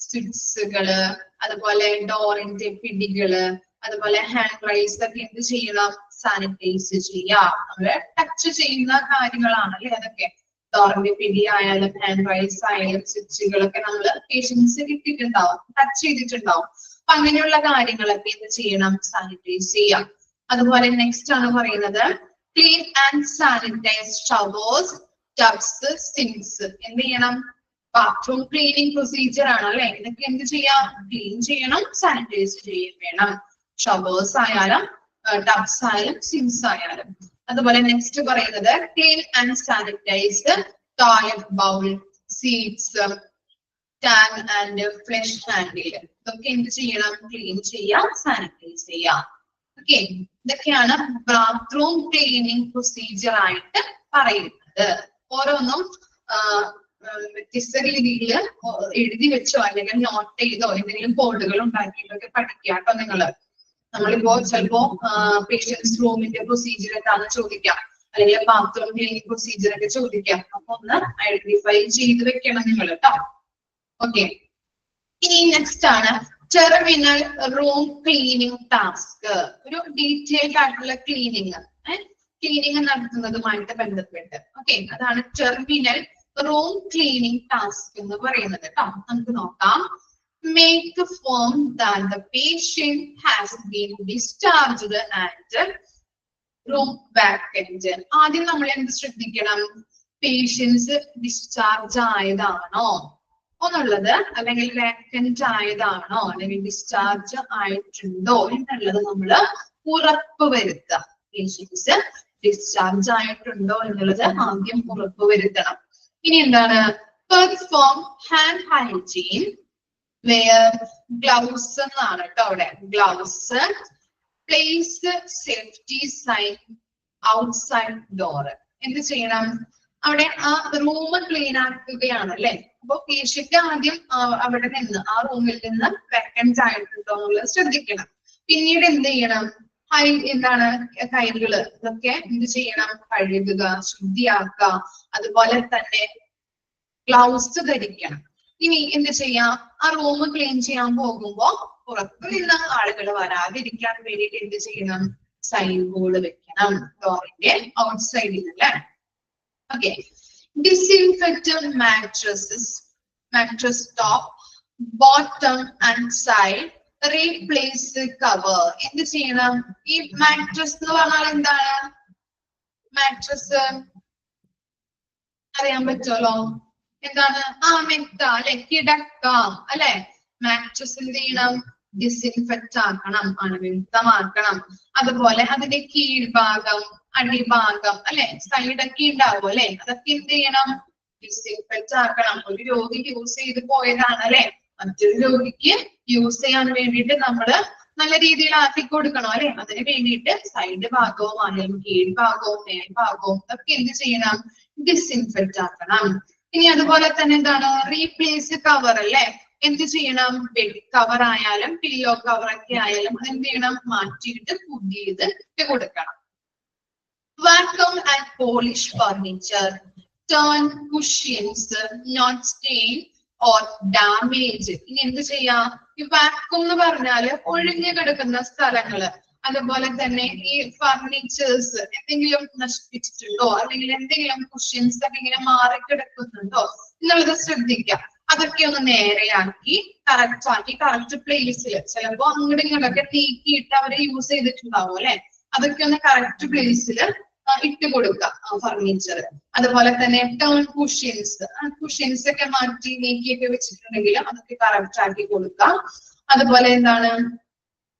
സ്വിച്ചുകള്, അതുപോലെ ഡോറിന്റെ പിടികള്, അതുപോലെ ഹാൻഡ് റെയിൽസ് ഒക്കെ എന്ത് ചെയ്യണം? സാനിറ്റൈസ് ചെയ്യാം. നമ്മള് ടച്ച് ചെയ്യുന്ന കാര്യങ്ങളാണ് അല്ലെ അതൊക്കെ. ഡോറിന്റെ പിടി ആയാലും ഹാൻഡ് റെയിൽസ് ആയാലും സ്വിച്ചുകളൊക്കെ നമ്മള് പേഷ്യൻസ് കിട്ടിയിട്ടുണ്ടാവും, ടച്ച് ചെയ്തിട്ടുണ്ടാവും. അപ്പൊ അങ്ങനെയുള്ള കാര്യങ്ങളൊക്കെ എന്ത് ചെയ്യണം? സാനിറ്റൈസ് ചെയ്യാം. അതുപോലെ നെക്സ്റ്റ് ആണ് പറയുന്നത്, clean and sanitise showers, tubs, sinks. എന്ത് ചെയ്യണം? ബാത്റൂം ക്ലീനിങ് പ്രൊസീജിയർ ആണ് അല്ലെ. ഇതൊക്കെ എന്ത് ചെയ്യാം? ക്ലീൻ ചെയ്യണം, സാനിറ്റൈസ് ചെയ്യും വേണം. ഷവേഴ്സ് ആയാലും ടബ്സ് ആയാലും സിങ്സ് ആയാലും. അതുപോലെ നെക്സ്റ്റ് പറയുന്നത്, clean and sanitise toilet bowl, seats, tank and flush handle. ഇതൊക്കെ എന്ത് ചെയ്യണം? ക്ലീൻ ചെയ്യാം, സാനിറ്റൈസ് ചെയ്യാം. ഓക്കെ, ഇതൊക്കെയാണ് ബാത്റൂം ക്ലീനിങ് പ്രൊസീജിയർ ആയിട്ട് പറയുന്നത്. ഓരോന്നും വ്യത്യസ്ത രീതിയിൽ എഴുതി വെച്ചോ അല്ലെങ്കിൽ നോട്ട് ചെയ്തോ എന്തെങ്കിലും ബോർഡുകൾ ഉണ്ടാക്കിയിട്ടൊക്കെ പഠിക്കാട്ടോ നിങ്ങള്. നമ്മളിപ്പോ ചിലപ്പോ പേഷ്യൻസ് റൂമിന്റെ പ്രൊസീജിയർ എന്താണെന്ന് ചോദിക്കാം, അല്ലെങ്കിൽ ബാത്റൂം ക്ലീനിങ് പ്രൊസീജിയർ ഒക്കെ ചോദിക്കാം. അപ്പൊ ഒന്ന് ഐഡന്റിഫൈ ചെയ്ത് വെക്കണം നിങ്ങൾ കേട്ടോ. ഓക്കെ, ഇനി നെക്സ്റ്റ് ആണ് ടെർമിനൽ റൂം ക്ലീനിങ് ടാസ്ക്. ഒരു ഡീറ്റെയിൽഡ് ആയിട്ടുള്ള ക്ലീനിങ് നടത്തുന്നതുമായിട്ട് ബന്ധപ്പെട്ട്. ഓക്കെ, അതാണ് ടെർമിനൽ റൂം ക്ലീനിങ് ടാസ്ക് എന്ന് പറയുന്നത് കേട്ടോ. നമുക്ക് നോക്കാം. Make firm that the patient has been discharged and room vacant. ആദ്യം നമ്മൾ എന്ത് ശ്രദ്ധിക്കണം? പേഷ്യൻസ് ഡിസ്ചാർജ് ആയതാണോ, എന്നുള്ളത്, അല്ലെങ്കിൽ വേക്കന്റ് ആയതാണോ അല്ലെങ്കിൽ ഡിസ്ചാർജ് ആയിട്ടുണ്ടോ എന്നുള്ളത് നമ്മൾ ഉറപ്പുവരുത്തുക. പേഷ്യൻസ് ഡിസ്ചാർജ് ആയിട്ടുണ്ടോ എന്നുള്ളത് ആദ്യം ഉറപ്പുവരുത്തണം. ഇനി എന്താണ്, perform hand hygiene, wear gloves എന്നാണ് കേട്ടോ അവിടെ. Gloves, place safety sign outside door. എന്ത് ചെയ്യണം, അവിടെ ആ റൂം ക്ലീൻ ആക്കുകയാണ് അല്ലെ. അപ്പൊ പേഷ്യന്റ് ആദ്യം അവിടെ നിന്ന് ആ റൂമിൽ നിന്ന് വേക്കൻസ് ആയിട്ടുണ്ടോ എന്നുള്ളത് ശ്രദ്ധിക്കണം. പിന്നീട് എന്ത് ചെയ്യണം, എന്താണ് കൈകള് ഇതൊക്കെ എന്ത് ചെയ്യണം, കഴുകുക, ശുദ്ധിയാക്കുക. അതുപോലെ തന്നെ ഗ്ലൗസ് ധരിക്കണം. ഇനി എന്ത് ചെയ്യാം, ആ റൂം ക്ലീൻ ചെയ്യാൻ പോകുമ്പോ പുറത്തു നിന്ന് ആളുകൾ വരാതിരിക്കാൻ വേണ്ടിയിട്ട് എന്ത് ചെയ്യണം, സൈൻ ബോർഡ് വെക്കണം ഡോറിന്റെ ഔട്ട്സൈഡിൽ അല്ലെ. Okay, disinfectant mattresses, mattress top, bottom and side, replace cover. എന്ത് ചെയ്യണം, ഈ മാട്രസ് എന്ന് പറഞ്ഞാൽ എന്താണ്, മാട്രസ് അറിയാൻ പറ്റുമല്ലോ, എന്താണ്, മെത്ത അല്ലെ, കിടക്കാം അല്ലെ. മാട്രസ് എന്ത് ചെയ്യണം, ഡിസിൻഫെക്റ്റ് ആക്കണം, അണുവിമുക്തമാക്കണം. അതുപോലെ അതിന്റെ കീഴ്ഭാഗം, അടിഭാഗം അല്ലെ, സൈഡൊക്കെ ഉണ്ടാവും അല്ലെ, അതൊക്കെ എന്ത് ചെയ്യണം, ഡിസിൻഫെക്റ്റ് ആക്കണം. ഒരു രോഗി യൂസ് ചെയ്ത് പോയതാണ് അല്ലെ, മറ്റൊരു രോഗിക്ക് യൂസ് ചെയ്യാൻ വേണ്ടിയിട്ട് നമ്മള് നല്ല രീതിയിൽ ആക്കി കൊടുക്കണം അല്ലെ. അതിന് വേണ്ടിയിട്ട് സൈഡ് ഭാഗവും അല്ലെങ്കിൽ കീഴ്ഭാഗവും മേൽഭാഗവും ഒക്കെ എന്ത് ചെയ്യണം, ഡിസിൻഫെക്റ്റ് ആക്കണം. ഇനി അതുപോലെ തന്നെ എന്താണ്, റീപ്ലേസ് കവർ അല്ലെ. എന്ത് ചെയ്യണം, ബെഡ് കവർ ആയാലും പില്ലോ കവർ ഒക്കെ ആയാലും എന്ത് ചെയ്യണം, മാറ്റിയിട്ട് പുതിയത് ഇട്ട് കൊടുക്കണം. Vacuum and polish furniture, turn cushions not stain or damage. ഇനി എന്ത് ചെയ്യാം, ഈ വാക്യൂം എന്ന് പറഞ്ഞാല് ഒഴിഞ്ഞു കിടക്കുന്ന സ്ഥലങ്ങള്, അതുപോലെ തന്നെ ഈ ഫർണിച്ചേഴ്സ് എന്തെങ്കിലും നശിപ്പിച്ചിട്ടുണ്ടോ അല്ലെങ്കിൽ എന്തെങ്കിലും കുഷ്യൻസ് ഒക്കെ ഇങ്ങനെ മാറിക്കിടക്കുന്നുണ്ടോ എന്നുള്ളത് ശ്രദ്ധിക്കാം. അതൊക്കെ ഒന്ന് നേരെയാക്കി കറക്റ്റ് ആക്കി കറക്റ്റ് പ്ലേസിൽ, ചിലപ്പോ അങ്ങോട്ടും ഇങ്ങോട്ടൊക്കെ നീക്കിയിട്ട് അവരെ യൂസ് ചെയ്തിട്ടുണ്ടാവും അല്ലെ, അതൊക്കെ ഒന്ന് കറക്റ്റ് പ്ലേസിൽ ഇട്ട് കൊടുക്കുക ഫർണിച്ചർ. അതുപോലെ തന്നെ ടേൺ കുഷ്യൻസ്, കുഷ്യൻസ് ഒക്കെ മാറ്റി നീക്കിയൊക്കെ വെച്ചിട്ടുണ്ടെങ്കിൽ അതൊക്കെ കറക്റ്റ് ആക്കി കൊടുക്കുക. അതുപോലെ എന്താണ്,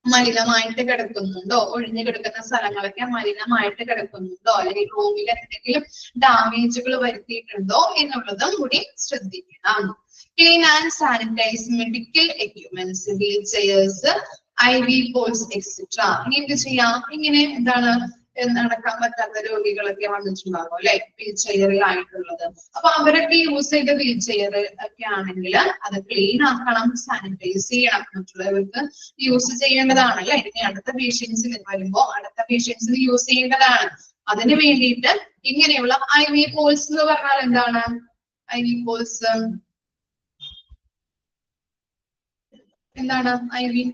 മലിനമായിട്ട് കിടക്കുന്നുണ്ടോ, ഒഴിഞ്ഞു കിടക്കുന്ന സ്ഥലങ്ങളൊക്കെ മലിനമായിട്ട് കിടക്കുന്നുണ്ടോ അല്ലെങ്കിൽ റൂമിൽ എന്തെങ്കിലും ഡാമേജുകൾ വരുത്തിയിട്ടുണ്ടോ എന്നുള്ളതും കൂടി ശ്രദ്ധിക്കണം. Clean and sanitise medical equipments, wheel chairs, IV poles etcetera. ഇനി എന്ത് ചെയ്യാം, ഇങ്ങനെ എന്താണ് നടക്കാൻ പറ്റാത്ത രോഗികളൊക്കെ വന്നിട്ടുണ്ടാകും അല്ലെ, വീൽ ചെയറിലായിട്ടുള്ളത്. അപ്പൊ അവരൊക്കെ യൂസ് ചെയ്ത വീൽ ചെയർ ഒക്കെ ആണെങ്കിൽ അത് ക്ലീൻ ആക്കണം, സാനിറ്റൈസ് ചെയ്യണം. മറ്റുള്ളവർക്ക് യൂസ് ചെയ്യേണ്ടതാണ് അല്ലെ, ഇനി അടുത്ത പേഷ്യൻസിന് വരുമ്പോ അടുത്ത പേഷ്യൻസിന് യൂസ് ചെയ്യേണ്ടതാണ്. അതിന് വേണ്ടിയിട്ട് ഇങ്ങനെയുള്ള IV പോൾസ് എന്ന് പറഞ്ഞാൽ എന്താണ്, IV പോൾസ് എന്താണ്, IV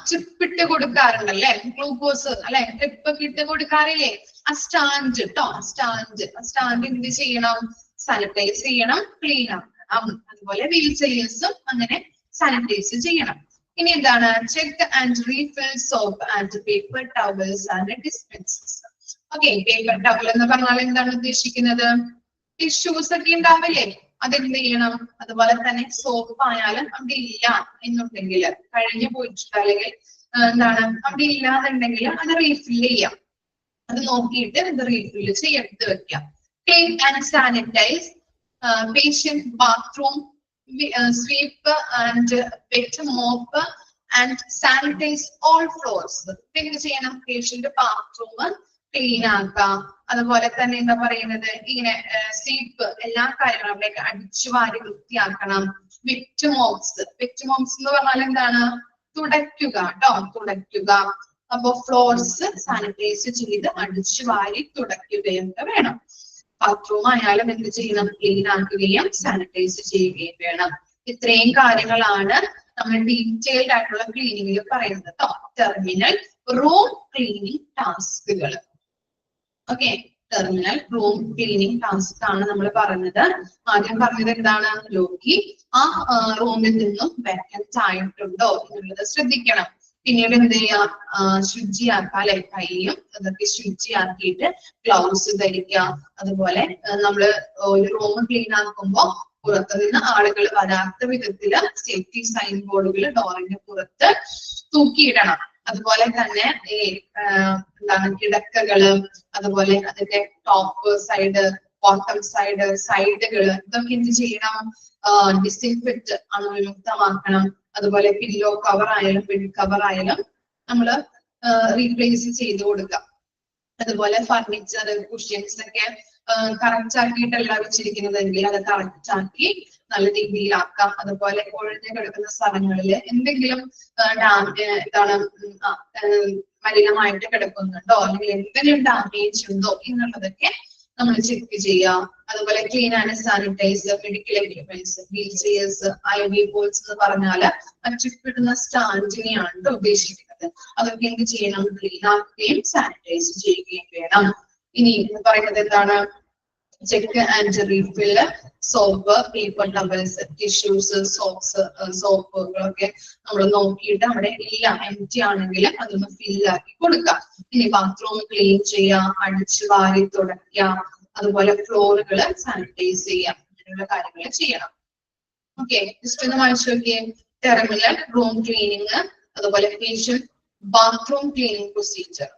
ട്രിപ്പ് ഇട്ട് കൊടുക്കാറുണ്ടല്ലേ, ഗ്ലൂക്കോസ് അല്ലെ, ട്രിപ്പ് ഒക്കെ ഇട്ട് കൊടുക്കാറില്ലേ. ആ സ്റ്റാൻഡ് കേട്ടോ, സ്റ്റാൻഡ് എന്ത് ചെയ്യണം, സാനിറ്റൈസ് ചെയ്യണം, ക്ലീൻ ആക്കണം. അതുപോലെ വീൽ ചെയേഴ്സും അങ്ങനെ സാനിറ്റൈസ് ചെയ്യണം. ഇനി എന്താണ്, check and refill soap and paper towels and dispensers. Okay, paper towel എന്ന് പറഞ്ഞാൽ എന്താണ് ഉദ്ദേശിക്കുന്നത്, ടിഷ്യൂസ് ഒക്കെ ഉണ്ടാവില്ലേ, അതെന്ത് ചെയ്യണം. അതുപോലെ തന്നെ സോപ്പ് ആയാലും അവിടെ ഇല്ല എന്നുണ്ടെങ്കിൽ, കഴിഞ്ഞു പോയിട്ടുണ്ട് അല്ലെങ്കിൽ എന്താണ് അവിടെ ഇല്ലാന്നുണ്ടെങ്കിൽ അത് റീഫിൽ ചെയ്യാം. അത് നോക്കിയിട്ട് ഇത് റീഫിൽ ചെയ്ത് വെക്കാം. Clean and sanitise patient bathroom, sweep and wet mop and sanitise all floors. എന്ത് ചെയ്യണം, പേഷ്യന്റ് ബാത്റൂം ക്ലീൻ ആക്കാം. അതുപോലെ തന്നെ എന്താ പറയുന്നത്, ഇങ്ങനെ സ്വീപ്പ് എല്ലാ കാര്യങ്ങളും അവിടേക്ക് അടിച്ചു വാരി വൃത്തിയാക്കണം. വെറ്റ് മോപ്സ് എന്ന് പറഞ്ഞാൽ എന്താണ്, തുടയ്ക്കുക കേട്ടോ, തുടയ്ക്കുക. അപ്പൊ ഫ്ലോർസ് സാനിറ്റൈസ് ചെയ്ത് അടിച്ചു വാരി തുടയ്ക്കുകയൊക്കെ വേണം. ബാത്റൂം ആയാലും എന്ത് ചെയ്യണം, ക്ലീൻ ആക്കുകയും സാനിറ്റൈസ് ചെയ്യുകയും വേണം. ഇത്രയും കാര്യങ്ങളാണ് നമ്മൾ ഡീറ്റെയിൽഡ് ആയിട്ടുള്ള ക്ലീനിങ്ങിൽ പറയുന്നത് കേട്ടോ. ടെർമിനൽ റൂം ക്ലീനിങ് ടാസ്കുകൾ. Okay, terminal room cleaning task ആണ് നമ്മൾ പറഞ്ഞത്. ആദ്യം പറഞ്ഞത് എന്താണ്, രോഗി ആ റൂമിൽ നിന്നും വേക്കൻറ്റ് ആയിട്ടുണ്ടോ എന്നുള്ളത് ശ്രദ്ധിക്കണം. പിന്നീട് എന്ത് ചെയ്യാം, ശുചിയാക്കാം അല്ലെ, കൈയും അതൊക്കെ ശുചിയാക്കിയിട്ട് ഗ്ലൗസ് ധരിക്കുക. അതുപോലെ നമ്മള് ഒരു റൂം ക്ലീൻ ആക്കുമ്പോ പുറത്തു നിന്ന് ആളുകൾ വരാത്ത വിധത്തില് സേഫ്റ്റി സൈൻ ബോർഡുകൾ ഡോറിന്റെ പുറത്ത് തൂക്കിയിടണം. അതുപോലെ തന്നെ ഈ എന്താണ് കിടക്കകള്, അതുപോലെ അതിന്റെ ടോപ്പ് സൈഡ്, ബോട്ടം സൈഡ്, സൈഡുകള് ഇതൊക്കെ എന്ത് ചെയ്യണം? ഡിസിൻഫെക്റ്റ് അണുവിമുക്തമാക്കണം. അതുപോലെ പില്ലോ കവർ ആയാലും ബെഡ് കവർ ആയാലും നമ്മള് റീപ്ലേസ് ചെയ്ത് കൊടുക്കാം. അതുപോലെ ഫർണിച്ചർ, കുഷ്യൻസ് ഒക്കെ കറക്റ്റ് ആക്കിയിട്ടല്ല വെച്ചിരിക്കുന്നതെങ്കിൽ അത് കറക്റ്റ് ആക്കി നല്ല രീതിയിലാക്കാം. അതുപോലെ ഒഴിഞ്ഞു കിടക്കുന്ന സ്ഥലങ്ങളിൽ എന്തെങ്കിലും എന്താണ് മലിനമായിട്ട് കിടക്കുന്നുണ്ടോ അല്ലെങ്കിൽ എന്തെങ്കിലും ഡാമേജ് ഉണ്ടോ എന്നുള്ളതൊക്കെ നമ്മൾ ചെക്ക് ചെയ്യാം. അതുപോലെ clean and sanitise medical equipments, wheel chairs, IV poles എന്ന് പറഞ്ഞാല് ചുറ്റിടുന്ന സ്റ്റാൻഡിനെയാണ് ഉദ്ദേശിക്കുന്നത്. അതൊക്കെ എന്ത് ചെയ്യണം? ക്ലീൻ ആക്കുകയും സാനിറ്റൈസ് ചെയ്യുകയും വേണം. ഇനി എന്ന് പറയുന്നത് എന്താണ്? Check and refill soap, paper towels, tissues, സോപ്പുകളൊക്കെ നമ്മൾ നോക്കിയിട്ട് അവിടെ എല്ലാം എംപ്റ്റി ആണെങ്കിൽ അതൊന്ന് ഫില്ലാക്കി കൊടുക്കാം. ഇനി ബാത്റൂം ക്ലീൻ ചെയ്യാം, അടിച്ചു വാരി തുടയ്ക്കാം, അതുപോലെ ഫ്ലോറുകൾ സാനിറ്റൈസ് ചെയ്യാം, അങ്ങനെയുള്ള കാര്യങ്ങൾ ചെയ്യണം. ഓക്കെ, ജസ്റ്റ് ഒന്ന് വായിച്ചു നോക്കിയേ. ടെർമിനൽ റൂം ക്ലീനിങ്, അതുപോലെ patient bathroom cleaning procedure.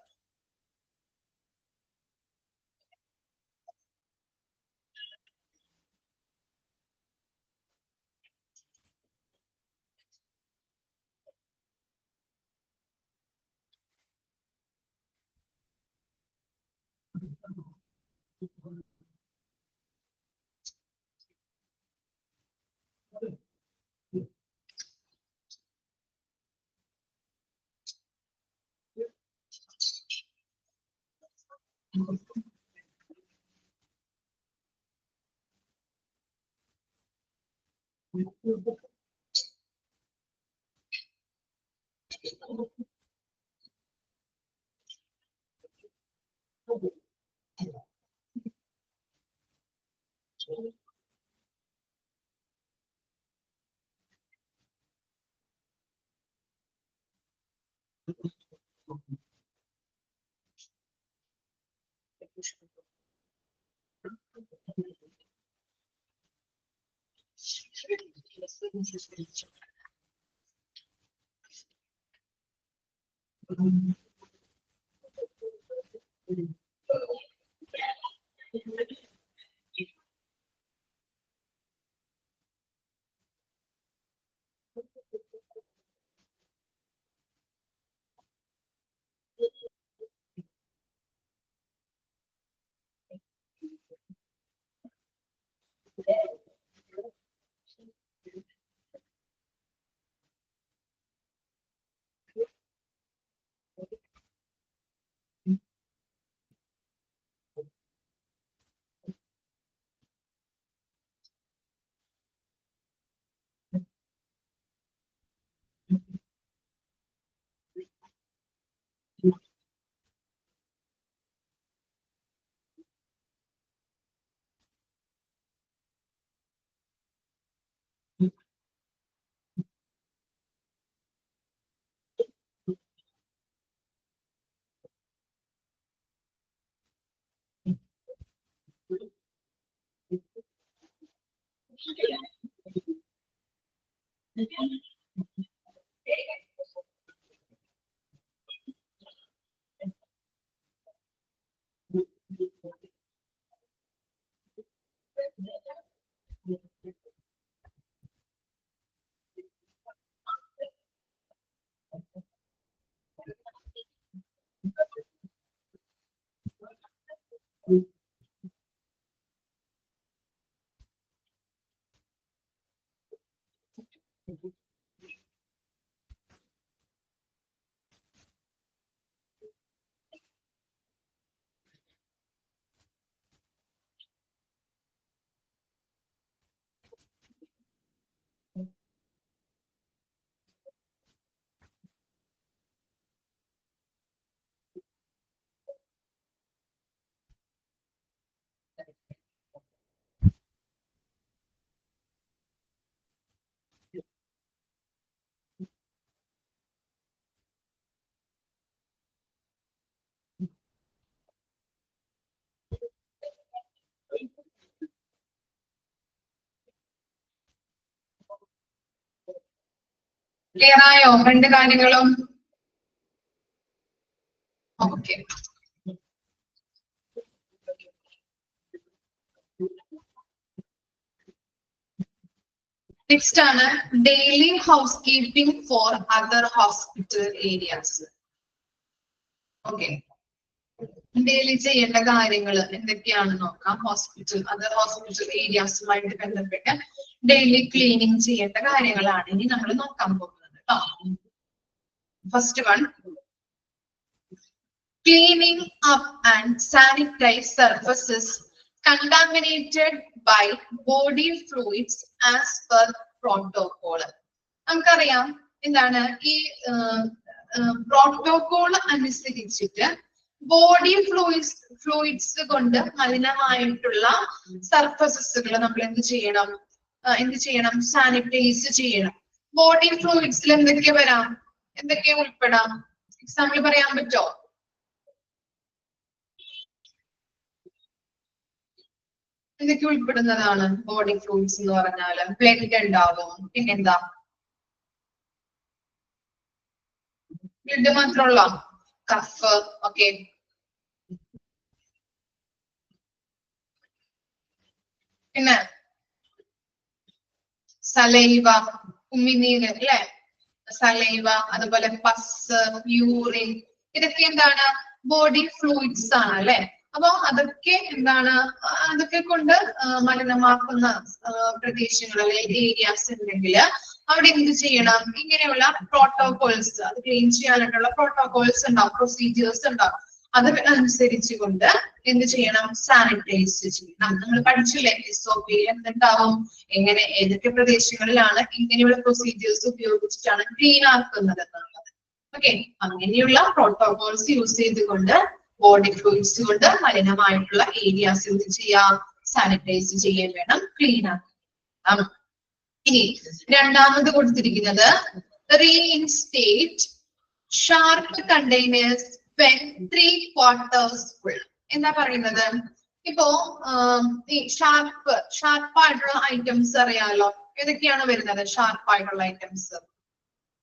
Clear ആയോ രണ്ട് കാര്യങ്ങളും? ഓക്കെ. നെക്സ്റ്റ് ആണ് daily house keeping four other hospital areas. Okay, daily ചെയ്യേണ്ട കാര്യങ്ങൾ എന്തൊക്കെയാണെന്ന് നോക്കാം. അതർ ഹോസ്പിറ്റൽ ഏരിയാസുമായിട്ട് ബന്ധപ്പെട്ട് ഡെയിലി ക്ലീനിങ് ചെയ്യേണ്ട കാര്യങ്ങളാണ് ഇനി നമ്മൾ നോക്കാൻ പോകുന്നത് കേട്ടോ. First one, cleaning up and sanitize surfaces contaminated by body fluids as per protocol. നമുക്കറിയാം എന്താണ് ഈ പ്രോട്ടോകോൾ അനുസരിച്ചിട്ട് ബോഡി ഫ്ലൂയിഡ്സ് കൊണ്ട് മലിനമായിട്ടുള്ള സർഫസസുകൾ നമ്മൾ എന്ത് ചെയ്യണം? സാനിറ്റൈസ് ചെയ്യണം. ബോഡി ഫ്ലൂയിഡ്സിൽ എന്തൊക്കെ വരാം, എന്തൊക്കെ ഉൾപ്പെടാം? എക്സാമ്പിൾ പറയാൻ പറ്റോ? എന്തൊക്കെ ഉൾപ്പെടുന്നതാണ് ബോഡി ഫ്ലൂയിഡ്സ് എന്ന് പറഞ്ഞാല്? ബ്ലഡ് ഉണ്ടാവും, പിന്നെന്താ? ബ്ലഡ് മാത്രമുള്ള കഫ്, ഓക്കെ. പിന്നെ സലൈവ, ഉമിനീര് അല്ലെ, സലൈവ, അതുപോലെ പസ്, യൂറിൻ, ഇതൊക്കെ എന്താണ്? ബോഡി ഫ്ലൂയിഡ്സ് ആണ് അല്ലെ. അപ്പൊ അതൊക്കെ എന്താണ്? അതൊക്കെ കൊണ്ട് മലിനമാക്കുന്ന പ്രദേശങ്ങളിൽ ഏരിയാസ് ഉണ്ടെങ്കിൽ അവിടെ എന്ത് ചെയ്യണം? ഇങ്ങനെയുള്ള പ്രോട്ടോകോൾസ്, അത് ക്ലീൻ ചെയ്യാനായിട്ടുള്ള പ്രോട്ടോകോൾസ് ഉണ്ടാവും, പ്രൊസീജിയേഴ്സ് ഉണ്ടാവും. അത് അനുസരിച്ചുകൊണ്ട് എന്ത് ചെയ്യണം? സാനിറ്റൈസ് ചെയ്യണം. നമ്മൾ പഠിച്ചില്ലേ SOP എന്തുണ്ടാവും, എങ്ങനെ ഏതൊക്കെ പ്രദേശങ്ങളിലാണ് ഇങ്ങനെയുള്ള പ്രൊസീജിയേഴ്സ് ഉപയോഗിച്ചിട്ടാണ് ക്ലീൻ ആക്കുന്നത് എന്നുള്ളത്. ഓക്കെ, അങ്ങനെയുള്ള പ്രോട്ടോകോൾസ് യൂസ് ചെയ്തുകൊണ്ട് ബോഡി ഫ്ലൂയിഡ്സ് കൊണ്ട് മലിനമായിട്ടുള്ള ഏരിയാസ് എന്ത് ചെയ്യാം? സാനിറ്റൈസ് ചെയ്യാൻ വേണം, ക്ലീൻ ആക്കാം. ഇനി രണ്ടാമത് കൊടുത്തിരിക്കുന്നത് reinstate sharp containers when 3/4 full. എന്താ പറയുന്നത്? ഇപ്പോ ഈ ഷാർപ്പായിട്ടുള്ള ഐറ്റംസ് അറിയാലോ. ഏതൊക്കെയാണ് വരുന്നത് ഷാർപ്പായിട്ടുള്ള ഐറ്റംസ്?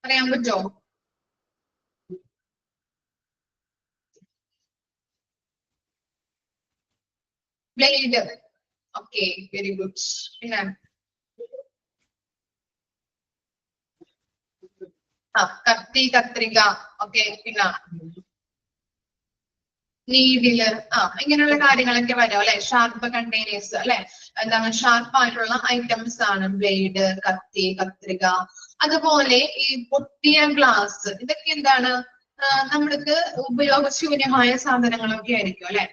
അറിയാൻ പറ്റോ? Blade, okay, very good. പിന്നെ കത്തി, കത്രിക, ഓക്കെ. പിന്നെ നീഡില്, ഇങ്ങനെയുള്ള കാര്യങ്ങളൊക്കെ വരും അല്ലെ. ഷാർപ്പ് കണ്ടെയ്നേഴ്സ് അല്ലെ, എന്താണ്? ഷാർപ്പായിട്ടുള്ള ഐറ്റംസ് ആണ് ബ്ലേഡ്, കത്തി, കത്രിക. അതുപോലെ ഈ പൊട്ടിയ ഗ്ലാസ്, ഇതൊക്കെ എന്താണ്? നമ്മൾക്ക് ഉപയോഗശൂന്യമായ സാധനങ്ങളൊക്കെ ആയിരിക്കും അല്ലെ.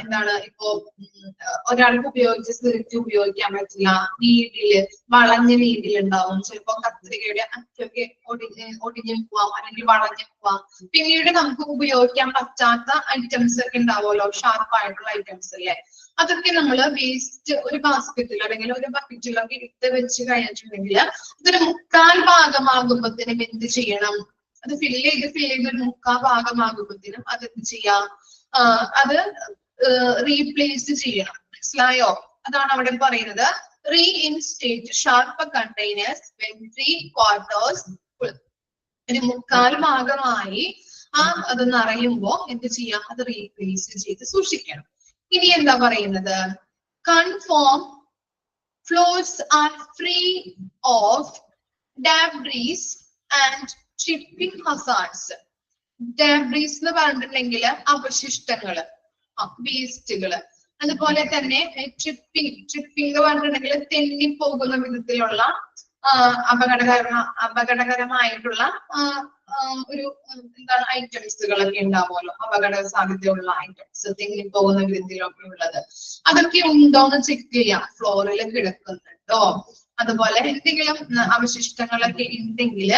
എന്താണ്? ഇപ്പോ ഒരാൾക്ക് ഉപയോഗിച്ച് സിറിഞ്ച് ഉപയോഗിക്കാൻ പറ്റില്ല. നീഡില്, വളഞ്ഞ നീഡിലുണ്ടാവും. ചിലപ്പോ കത്രികയുടെ അറ്റൊക്കെ ഒടിഞ്ഞു പോവാം, അല്ലെങ്കിൽ വളഞ്ഞു പോവാം. പിന്നീട് നമുക്ക് ഉപയോഗിക്കാൻ പറ്റാത്ത ഐറ്റംസ് ഒക്കെ ഉണ്ടാവുമല്ലോ, ഷാർപ്പായിട്ടുള്ള ഐറ്റംസ് അല്ലേ. അതൊക്കെ നമ്മൾ വേസ്റ്റ് ഒരു ബാസ്കറ്റിൽ അല്ലെങ്കിൽ ഒരു ബക്കറ്റിലൊക്കെ ഇട്ട് വെച്ച് കഴിഞ്ഞിട്ടുണ്ടെങ്കിൽ അതൊരു 3/4 ഭാഗമാകുമ്പോഴത്തേനും എന്ത് ചെയ്യണം? അത് ഫില്ല് ചെയ്ത് ഒരു 3/4 ഭാഗമാകുമ്പോഴത്തേനും അത് എന്ത് ചെയ്യാം? അത് റീപ്ലേസ് ചെയ്യണം. മനസ്സിലായോ? അതാണ് അവിടെ പറയുന്നത്. Reinstate sharp containers when 3/4 full. ഒരു 3/4 ഭാഗമായി അത് നിറയുമ്പോ എന്ത് ചെയ്യാം? അത് റീപ്ലേസ് ചെയ്ത് സൂക്ഷിക്കണം. ഇനി എന്താ പറയുന്നത്? Confirm floors are free of debris and tripping hazards. Debris എന്ന് പറഞ്ഞിട്ടുണ്ടെങ്കിൽ അവശിഷ്ടങ്ങള്, വേസ്റ്റുകള്. അതുപോലെ തന്നെ ട്രിപ്പിംഗ് എന്ന് പറഞ്ഞിട്ടുണ്ടെങ്കിൽ തെന്നിപ്പോകുന്ന വിധത്തിലുള്ള അപകടകരമായിട്ടുള്ള ഒരു എന്താണ് ഐറ്റംസുകളൊക്കെ ഉണ്ടാവുമല്ലോ, അപകട സാധ്യതയുള്ള ഐറ്റംസ്, തെന്നിപ്പോകുന്ന വിധത്തിലൊക്കെ ഉള്ളത്. അതൊക്കെ ഉണ്ടോന്ന് ചെക്ക് ചെയ്യാം. ഫ്ലോറിൽ കിടക്കുന്നുണ്ടോ? അതുപോലെ എന്തെങ്കിലും അവശിഷ്ടങ്ങളൊക്കെ ഉണ്ടെങ്കിൽ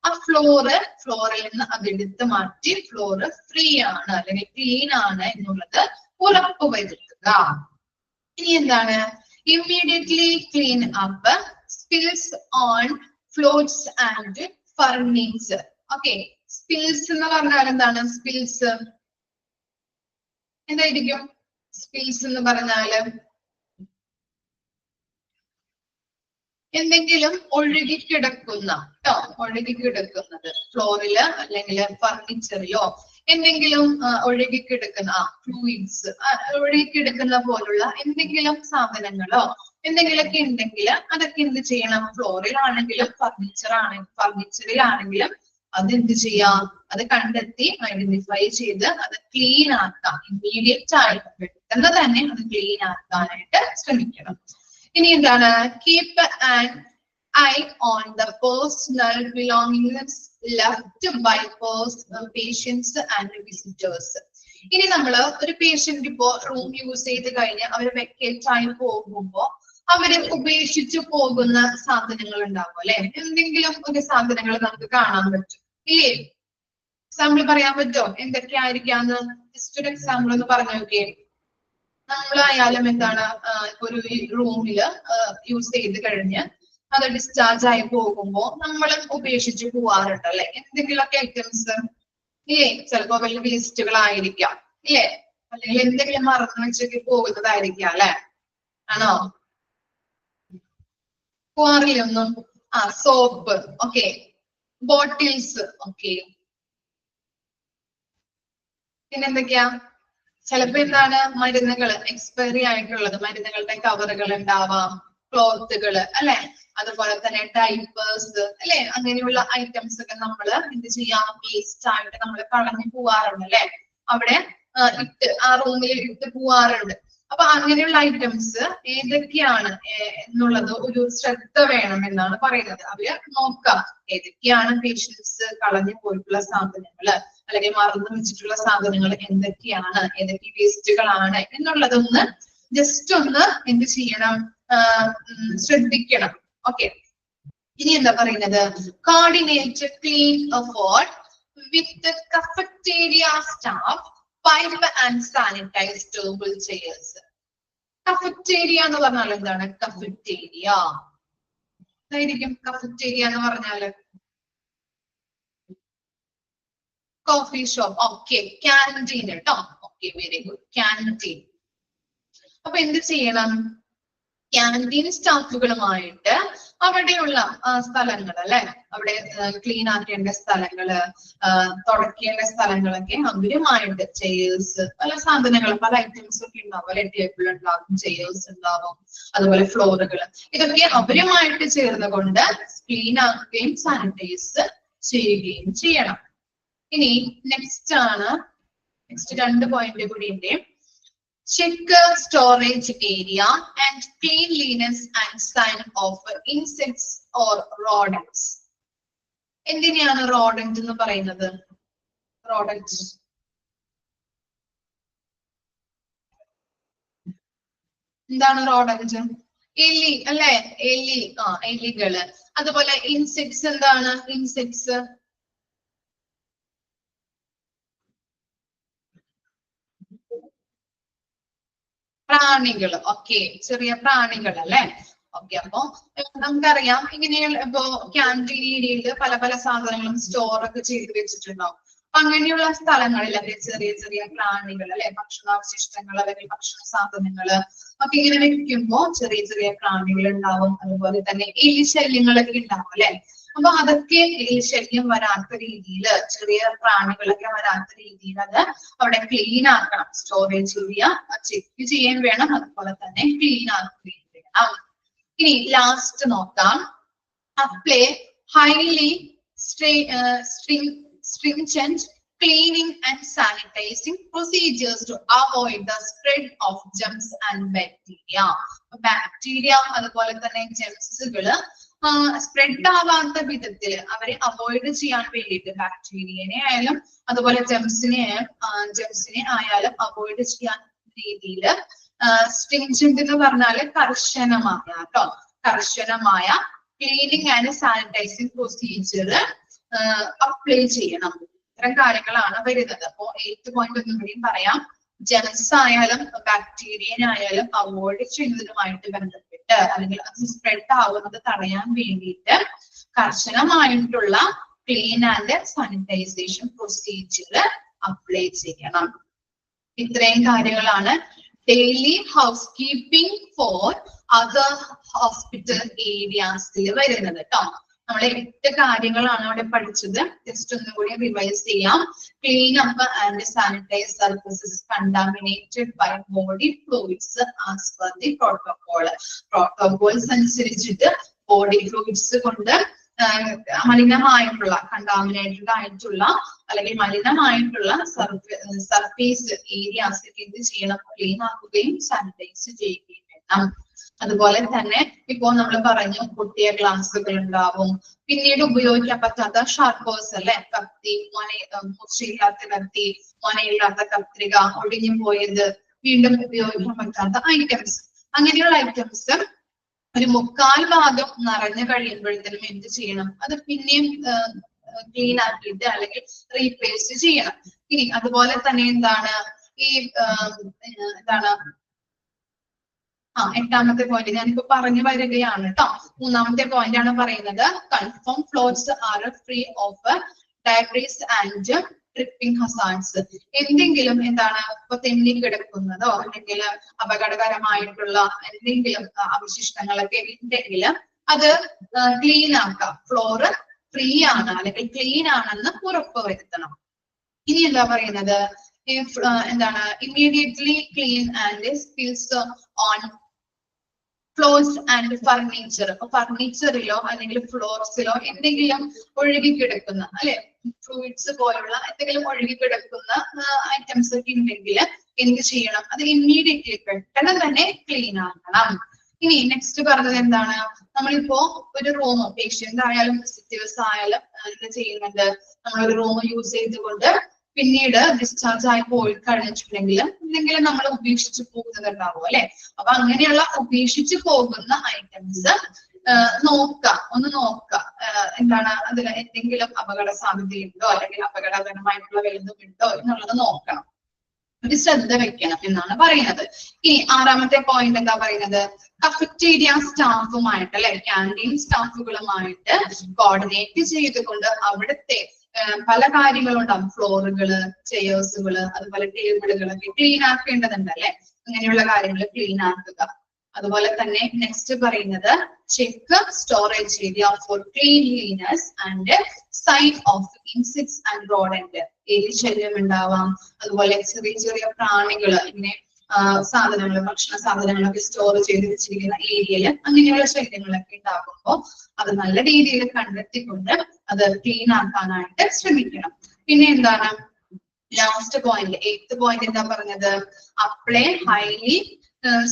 ആ ഫ്ലോറിൽ നിന്ന് അതെടുത്ത് മാറ്റി ഫ്ലോറ് ഫ്രീ ആണ് അല്ലെങ്കിൽ ക്ലീൻ ആണ് എന്നുള്ളത് ഉറപ്പുവരുത്തുക. ഇനി എന്താണ്? Immediately clean up spills on floors and furniture. Okay, spills എന്ന് പറഞ്ഞാൽ എന്താണ്? സ്പിൽസ് എന്തായിരിക്കും? സ്പിൽസ് എന്ന് പറഞ്ഞാല് എന്തെങ്കിലും ഒഴുകിക്കിടക്കുന്നത് ഫ്ലോറില് അല്ലെങ്കിൽ ഫർണിച്ചറിലോ എന്തെങ്കിലും ഒഴുകിക്കിടക്കുന്ന ഫ്ലൂയിഡ്സ് ഒഴുകിക്കിടക്കുന്ന പോലുള്ള എന്തെങ്കിലും സാധനങ്ങളോ എന്തെങ്കിലുമൊക്കെ ഉണ്ടെങ്കിൽ അതൊക്കെ എന്ത് ചെയ്യണം? ഫ്ലോറിലാണെങ്കിലും ഫർണിച്ചറിലാണെങ്കിലും അതെന്ത് ചെയ്യാം? അത് കണ്ടെത്തി ഐഡന്റിഫൈ ചെയ്ത് അത് ക്ലീൻ ആക്കാം. ഇമ്മീഡിയറ്റ് ആയിട്ട് പെട്ടെന്ന് തന്നെ അത് ക്ലീൻ ആക്കാനായിട്ട് ശ്രമിക്കണം. ഇനി എന്താണ്? Keep an eye on the personal belongings left by patients and visitors. ഇനി നമ്മള് ഒരു പേഷ്യന്റ് ഇപ്പോ റൂം യൂസ് ചെയ്ത് കഴിഞ്ഞ് അവര് വെക്കേറ്റ് ആയി പോകുമ്പോ അവര് ഉപേക്ഷിച്ചു പോകുന്ന സാധനങ്ങൾ ഉണ്ടാവും അല്ലെ? എന്തെങ്കിലും ഒരു സാധനങ്ങൾ നമുക്ക് കാണാൻ പറ്റും ഇല്ലേ? എക്സാമ്പിൾ പറയാൻ പറ്റുമോ? എന്തൊക്കെയായിരിക്കാന്ന് ജസ്റ്റ് ഒരു എക്സാമ്പിൾ ഒന്ന് പറഞ്ഞു നോക്കിയേ. നമ്മളായാലും എന്താണ് ഒരു റൂമില് യൂസ് ചെയ്ത് കഴിഞ്ഞ് അത് ഡിസ്ചാർജ് ആയി പോകുമ്പോ നമ്മൾ ഉപേക്ഷിച്ച് പോവാറുണ്ട് അല്ലെ? എന്തെങ്കിലുമൊക്കെ ഐറ്റംസ് ഇല്ലേ? ചിലപ്പോ വല്ല വേസ്റ്റുകളായിരിക്കാം ഇല്ലേ? അല്ലെങ്കിൽ എന്തെങ്കിലും മറന്നു വെച്ചൊക്കെ പോകുന്നതായിരിക്കാം അല്ലെ? ആണോ? പോവാറില്ലൊന്നും? Soap, okay, bottles, okay. പിന്നെന്തൊക്കെയാ? ചിലപ്പോ എന്താണ് മരുന്നുകൾ എക്സ്പയറി ആയിട്ടുള്ളത്, മരുന്നുകളുടെ കവറുകൾ ഉണ്ടാവാം, ക്ലോത്തുകള് അല്ലെ? അതുപോലെ തന്നെ ഡൈപ്പേഴ്സ് അല്ലെ? അങ്ങനെയുള്ള ഐറ്റംസ് ഒക്കെ നമ്മൾ എന്ത് ചെയ്യാം? വേസ്റ്റ് ആയിട്ട് നമ്മൾ കളഞ്ഞു പോവാറുണ്ട് അല്ലെ? അവിടെ ആ റൂമിൽ ഇട്ട് പോവാറുണ്ട്. അപ്പൊ അങ്ങനെയുള്ള ഐറ്റംസ് ഏതൊക്കെയാണ് എന്നുള്ളത് ഒരു ശ്രദ്ധ വേണം എന്നാണ് പറയുന്നത്. അവര് നോക്കാം ഏതൊക്കെയാണ് പേഷ്യൻസ് കളഞ്ഞു പോയിട്ടുള്ള സാധനങ്ങള് അല്ലെങ്കിൽ മറന്നു വെച്ചിട്ടുള്ള സാധനങ്ങൾ എന്തൊക്കെയാണ്, ഏതൊക്കെ വേസ്റ്റുകളാണ് എന്നുള്ളതൊന്ന് ജസ്റ്റ് ഒന്ന് എന്ത് ചെയ്യണം? ശ്രദ്ധിക്കണം. ഓക്കെ. ഇനി എന്താ പറയുന്നത്? Coordinate clean effort with cafeteria staff pipe and sanitise table chairs. Cafeteria എന്ന് പറഞ്ഞാൽ എന്താണ്? കഫറ്റേരിയ എന്തായിരിക്കും കഫറ്റേരിയ എന്ന് പറഞ്ഞാല്? Coffee shop, okay. ക്യാൻറ്റീൻ കേട്ടോ, ഓക്കെ, വെരി ഗുഡ്, ക്യാൻറ്റീൻ. അപ്പൊ എന്ത് ചെയ്യണം? ക്യാൻറ്റീൻ സ്റ്റാഫുകളുമായിട്ട് അവിടെയുള്ള സ്ഥലങ്ങൾ അല്ലെ, അവിടെ ക്ലീൻ ആക്കേണ്ട സ്ഥലങ്ങള്, തുടക്കേണ്ട സ്ഥലങ്ങളൊക്കെ അവരുമായിട്ട്, ചെയേഴ്സ്, പല സാധനങ്ങൾ, പല ഐറ്റംസ് ഒക്കെ ഉണ്ടാവും അല്ലെ? ടേബിൾ ഉണ്ടാവും, ചെയേഴ്സ് ഉണ്ടാവും, അതുപോലെ ഫ്ലോറുകൾ, ഇതൊക്കെ അവരുമായിട്ട് ചേർന്നുകൊണ്ട് ക്ലീൻ ആക്കുകയും സാനിറ്റൈസ് ചെയ്യുകയും ചെയ്യണം. ഇനി നെക്സ്റ്റ് ആണ്, നെക്സ്റ്റ് 2 പോയിന്റ് കൂടി ഉണ്ട്. Check storage area and cleanliness and sign of insects or rodents. എന്തിനെയാണ് റോഡന്റ് എന്ന് പറയുന്നത്? റോഡന്റ് എന്താണ്? റോഡന്റ് എലി അല്ലെ? എലി, എലികള്. അതുപോലെ ഇൻസെക്ട്സ് എന്താണ്? ഇൻസെക്ട്സ് പ്രാണികൾ, ഓക്കെ, ചെറിയ പ്രാണികൾ അല്ലെ? ഓക്കെ. അപ്പൊ നമുക്കറിയാം ഇങ്ങനെയുള്ള ഇപ്പോ ക്യാൻറ്റീൻ ഏരിയയിൽ പല പല സാധനങ്ങളും സ്റ്റോർ ഒക്കെ ചെയ്ത് വെച്ചിട്ടുണ്ടാവും. അപ്പൊ അങ്ങനെയുള്ള സ്ഥലങ്ങളിലൊക്കെ ചെറിയ ചെറിയ പ്രാണികൾ അല്ലെ, ഭക്ഷണാവശിഷ്ടങ്ങൾ അല്ലെങ്കിൽ ഭക്ഷണ സാധനങ്ങള് ഒക്കെ ഇങ്ങനെ വെക്കുമ്പോ ചെറിയ ചെറിയ പ്രാണികൾ ഉണ്ടാവും. അതുപോലെ തന്നെ എലിശല്യങ്ങളൊക്കെ ഉണ്ടാവും അല്ലെ? അപ്പൊ അതൊക്കെ എലിശല്യം വരാത്ത രീതിയിൽ, ചെറിയ പ്രാണികളൊക്കെ വരാത്ത രീതിയിൽ അത് അവിടെ ക്ലീൻ ആക്കണം. സ്റ്റോറേജ് ഏരിയ ചെക്ക് ചെയ്യാൻ വേണം, അതുപോലെ തന്നെ ക്ലീൻ ആക്കുകയും വേണം. ഇനി ലാസ്റ്റ് നോക്കാം. Apply highly stringent cleaning and sanitizing procedures to avoid the spread of germs and bacteria. Bacteria അതുപോലെ തന്നെ ജെംസുകള് സ്പ്രെഡ് ആവാത്ത വിധത്തിൽ അവരെ അവോയ്ഡ് ചെയ്യാൻ വേണ്ടിയിട്ട്, ബാക്ടീരിയനെ ആയാലും അതുപോലെ ജെംസിനെ ആയാലും അവോയ്ഡ് ചെയ്യാൻ രീതിയിൽ സ്ട്രിഞ്ചന്റ് എന്ന് പറഞ്ഞാല് കർശനമായ കേട്ടോ, കർശനമായ cleaning and sanitising procedure apply ചെയ്യണം. ഇത്തരം കാര്യങ്ങളാണ് വരുന്നത്. അപ്പോ 8th പോയിന്റ് ഒന്നും കൂടി പറയാം. ജെംസ് ആയാലും ബാക്ടീരിയനായാലും അവോയ്ഡ് ചെയ്യുന്നതുമായിട്ട് ബന്ധപ്പെട്ട് അല്ലെങ്കിൽ അത് സ്പ്രെഡ് ആവുന്നത് തടയാൻ വേണ്ടിയിട്ട് കർശനമായിട്ടുള്ള clean and sanitisation procedure apply ചെയ്യണം. ഇത്രയും കാര്യങ്ങളാണ് daily housekeeping for other hospital ഏരിയാസിൽ വരുന്നത് കേട്ടോ. നമ്മൾ 8 കാര്യങ്ങളാണ് അവിടെ പഠിച്ചത്. ജസ്റ്റ് ഒന്നും കൂടി റിവൈസ് ചെയ്യാം. Clean up and sanitise surfaces contaminated by body fluids as per the protocol. Protocols അനുസരിച്ചിട്ട് ബോഡി ഫ്ലൂയിഡ്സ് കൊണ്ട് മലിനമായിട്ടുള്ള കണ്ടാമിനേറ്റഡ് ആയിട്ടുള്ള അല്ലെങ്കിൽ മലിനമായിട്ടുള്ള സർഫേസ് ഏരിയാസ് എന്ത് ചെയ്യണം? ക്ലീൻ ആക്കുകയും സാനിറ്റൈസ് ചെയ്യുകയും വേണം. അതുപോലെ തന്നെ ഇപ്പോ നമ്മൾ പറഞ്ഞു പൊട്ടിയ ഗ്ലാസുകൾ ഉണ്ടാവും, പിന്നീട് ഉപയോഗിക്കാൻ പറ്റാത്ത ഷാർപ്പേഴ്സ് അല്ലെ, കത്തി, മുറിയില്ലാത്ത കത്തി, മൊനയില്ലാത്ത കത്രിക, ഒടിഞ്ഞു പോയത്, വീണ്ടും ഉപയോഗിക്കാൻ പറ്റാത്ത ഐറ്റംസ്, അങ്ങനെയുള്ള ഐറ്റംസ് ഒരു 3/4 ഭാഗം നിറഞ്ഞു കഴിയുമ്പോഴത്തേനും എന്ത് ചെയ്യണം? അത് പിന്നെയും ക്ലീൻ ആക്കിയിട്ട് അല്ലെങ്കിൽ റീപ്ലേസ് ചെയ്യണം. ഇനി അതുപോലെ തന്നെ എന്താണ് ഈ എന്താണ് 8ാമത്തെ പോയിന്റ് ഞാനിപ്പോ പറഞ്ഞു വരികയാണ് കേട്ടോ. 3ാമത്തെ പോയിന്റ് ആണ് പറയുന്നത് confirm floors are free of debris and tripping hazards. എന്തെങ്കിലും എന്താണ് ഇപ്പൊ തെന്നി കിടക്കുന്നതോ അല്ലെങ്കിൽ അപകടകരമായിട്ടുള്ള എന്തെങ്കിലും അവശിഷ്ടങ്ങളൊക്കെ ഉണ്ടെങ്കിൽ അത് ക്ലീൻ ആക്കാം. ഫ്ലോർ ഫ്രീ ആണ് അല്ലെങ്കിൽ ക്ലീൻ ആണെന്ന് ഉറപ്പുവരുത്തണം. ഇനി എന്താ പറയുന്നത്? എന്താണ് immediately clean and spills on floors and furniture. അപ്പൊ ഫർണിച്ചറിലോ അല്ലെങ്കിൽ ഫ്ലോർസിലോ എന്തെങ്കിലും ഒഴുകി കിടക്കുന്ന അല്ലെ ഫ്ലൂയിഡ്സ് പോലുള്ള എന്തെങ്കിലും ഒഴുകി കിടക്കുന്ന ഐറ്റംസ് ഒക്കെ ഉണ്ടെങ്കിൽ എന്ത് ചെയ്യണം? അത് ഇമ്മീഡിയറ്റ്ലി പെട്ടെന്ന് തന്നെ ക്ലീൻ ആക്കണം. ഇനി നെക്സ്റ്റ് പറഞ്ഞത് എന്താണ്? നമ്മളിപ്പോ ഒരു റൂം പേഷ്യന്റ് ആയാലും വിസിറ്റേഴ്സ് ആയാലും എന്ത് ചെയ്യുന്നുണ്ട്? നമ്മളൊരു റൂം യൂസ് ചെയ്തുകൊണ്ട് പിന്നീട് ഡിസ്ചാർജ് ആയി പോയി കഴിഞ്ഞിട്ടുണ്ടെങ്കിൽ എന്തെങ്കിലും നമ്മൾ ഉപേക്ഷിച്ച് പോകുന്നതുണ്ടാവും അല്ലെ. അപ്പൊ അങ്ങനെയുള്ള ഉപേക്ഷിച്ച് പോകുന്ന ഐറ്റംസ് ഒന്ന് നോക്ക എന്താണ് അതിൽ എന്തെങ്കിലും അപകട സാധ്യതയുണ്ടോ അല്ലെങ്കിൽ അപകടകരമായിട്ടുള്ള വല്ലതും ഉണ്ടോ എന്നുള്ളത് നോക്കണം. ഒരു ശ്രദ്ധ വെക്കണം എന്നാണ് പറയുന്നത്. ഇനി 6ാമത്തെ പോയിന്റ് എന്താ പറയുന്നത്? കഫറ്റേരിയ സ്റ്റാഫുമായിട്ട് അല്ലെ ക്യാൻറ്റീൻ സ്റ്റാഫുകളുമായിട്ട് കോർഡിനേറ്റ് ചെയ്തുകൊണ്ട് അവിടുത്തെ പല കാര്യങ്ങളുണ്ടാവും. ഫ്ലോറുകള്, ചെയേഴ്സുകള്, അതുപോലെ ടേബിളുകളൊക്കെ ക്ലീൻ ആക്കേണ്ടതുണ്ട് അല്ലെ. അങ്ങനെയുള്ള കാര്യങ്ങൾ ക്ലീൻ ആക്കുക. അതുപോലെ തന്നെ നെക്സ്റ്റ് പറയുന്നത് check storage area for cleanliness and sign of insects and rodent. എലിശല്യം ഉണ്ടാവാം, അതുപോലെ ചെറിയ ചെറിയ പ്രാണികൾ ഇങ്ങനെ സാധനങ്ങൾ, ഭക്ഷണ സാധനങ്ങളൊക്കെ സ്റ്റോർ ചെയ്ത് വെച്ചിരിക്കുന്ന ഏരിയയിൽ അങ്ങനെയുള്ള ശല്യങ്ങളൊക്കെ ഉണ്ടാകുമ്പോൾ അത് നല്ല രീതിയിൽ കണ്ടെത്തിക്കൊണ്ട് അത് ക്ലീൻ ആക്കാനായിട്ട് ശ്രമിക്കണം. പിന്നെ എന്താണ് ലാസ്റ്റ് പോയിന്റ് 8th പോയിന്റ് എന്താ പറഞ്ഞത്? Apply highly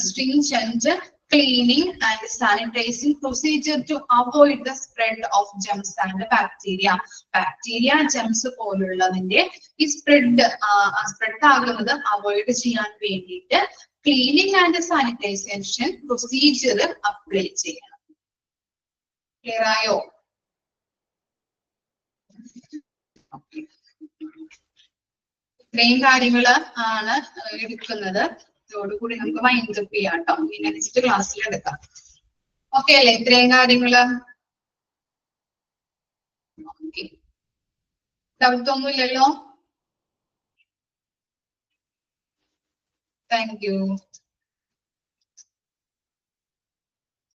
stringent cleaning and sanitizing procedure to avoid the spread of germs and bacteria. Bacteria, germs പോലുള്ളതിന്റെ ഈ സ്പ്രെഡ് ആകുന്നത് അവോയ്ഡ് ചെയ്യാൻ വേണ്ടിയിട്ട് cleaning and sanitisation procedure apply ചെയ്യണം. ക്ലിയർ ആയോ? ഇത്രയും കാര്യങ്ങൾ ആണ് എടുക്കുന്നത്. ഇതോടുകൂടി നമുക്ക് വൈൻഡ് അപ്പ് ചെയ്യാം കേട്ടോ. ഇനി നെക്സ്റ്റ് ക്ലാസ്സിൽ എടുക്കാം. ഓക്കെ അല്ലേ? ഇത്രയും കാര്യങ്ങള് ഡൗട്ട് ഒന്നുമില്ലല്ലോ? Thank you.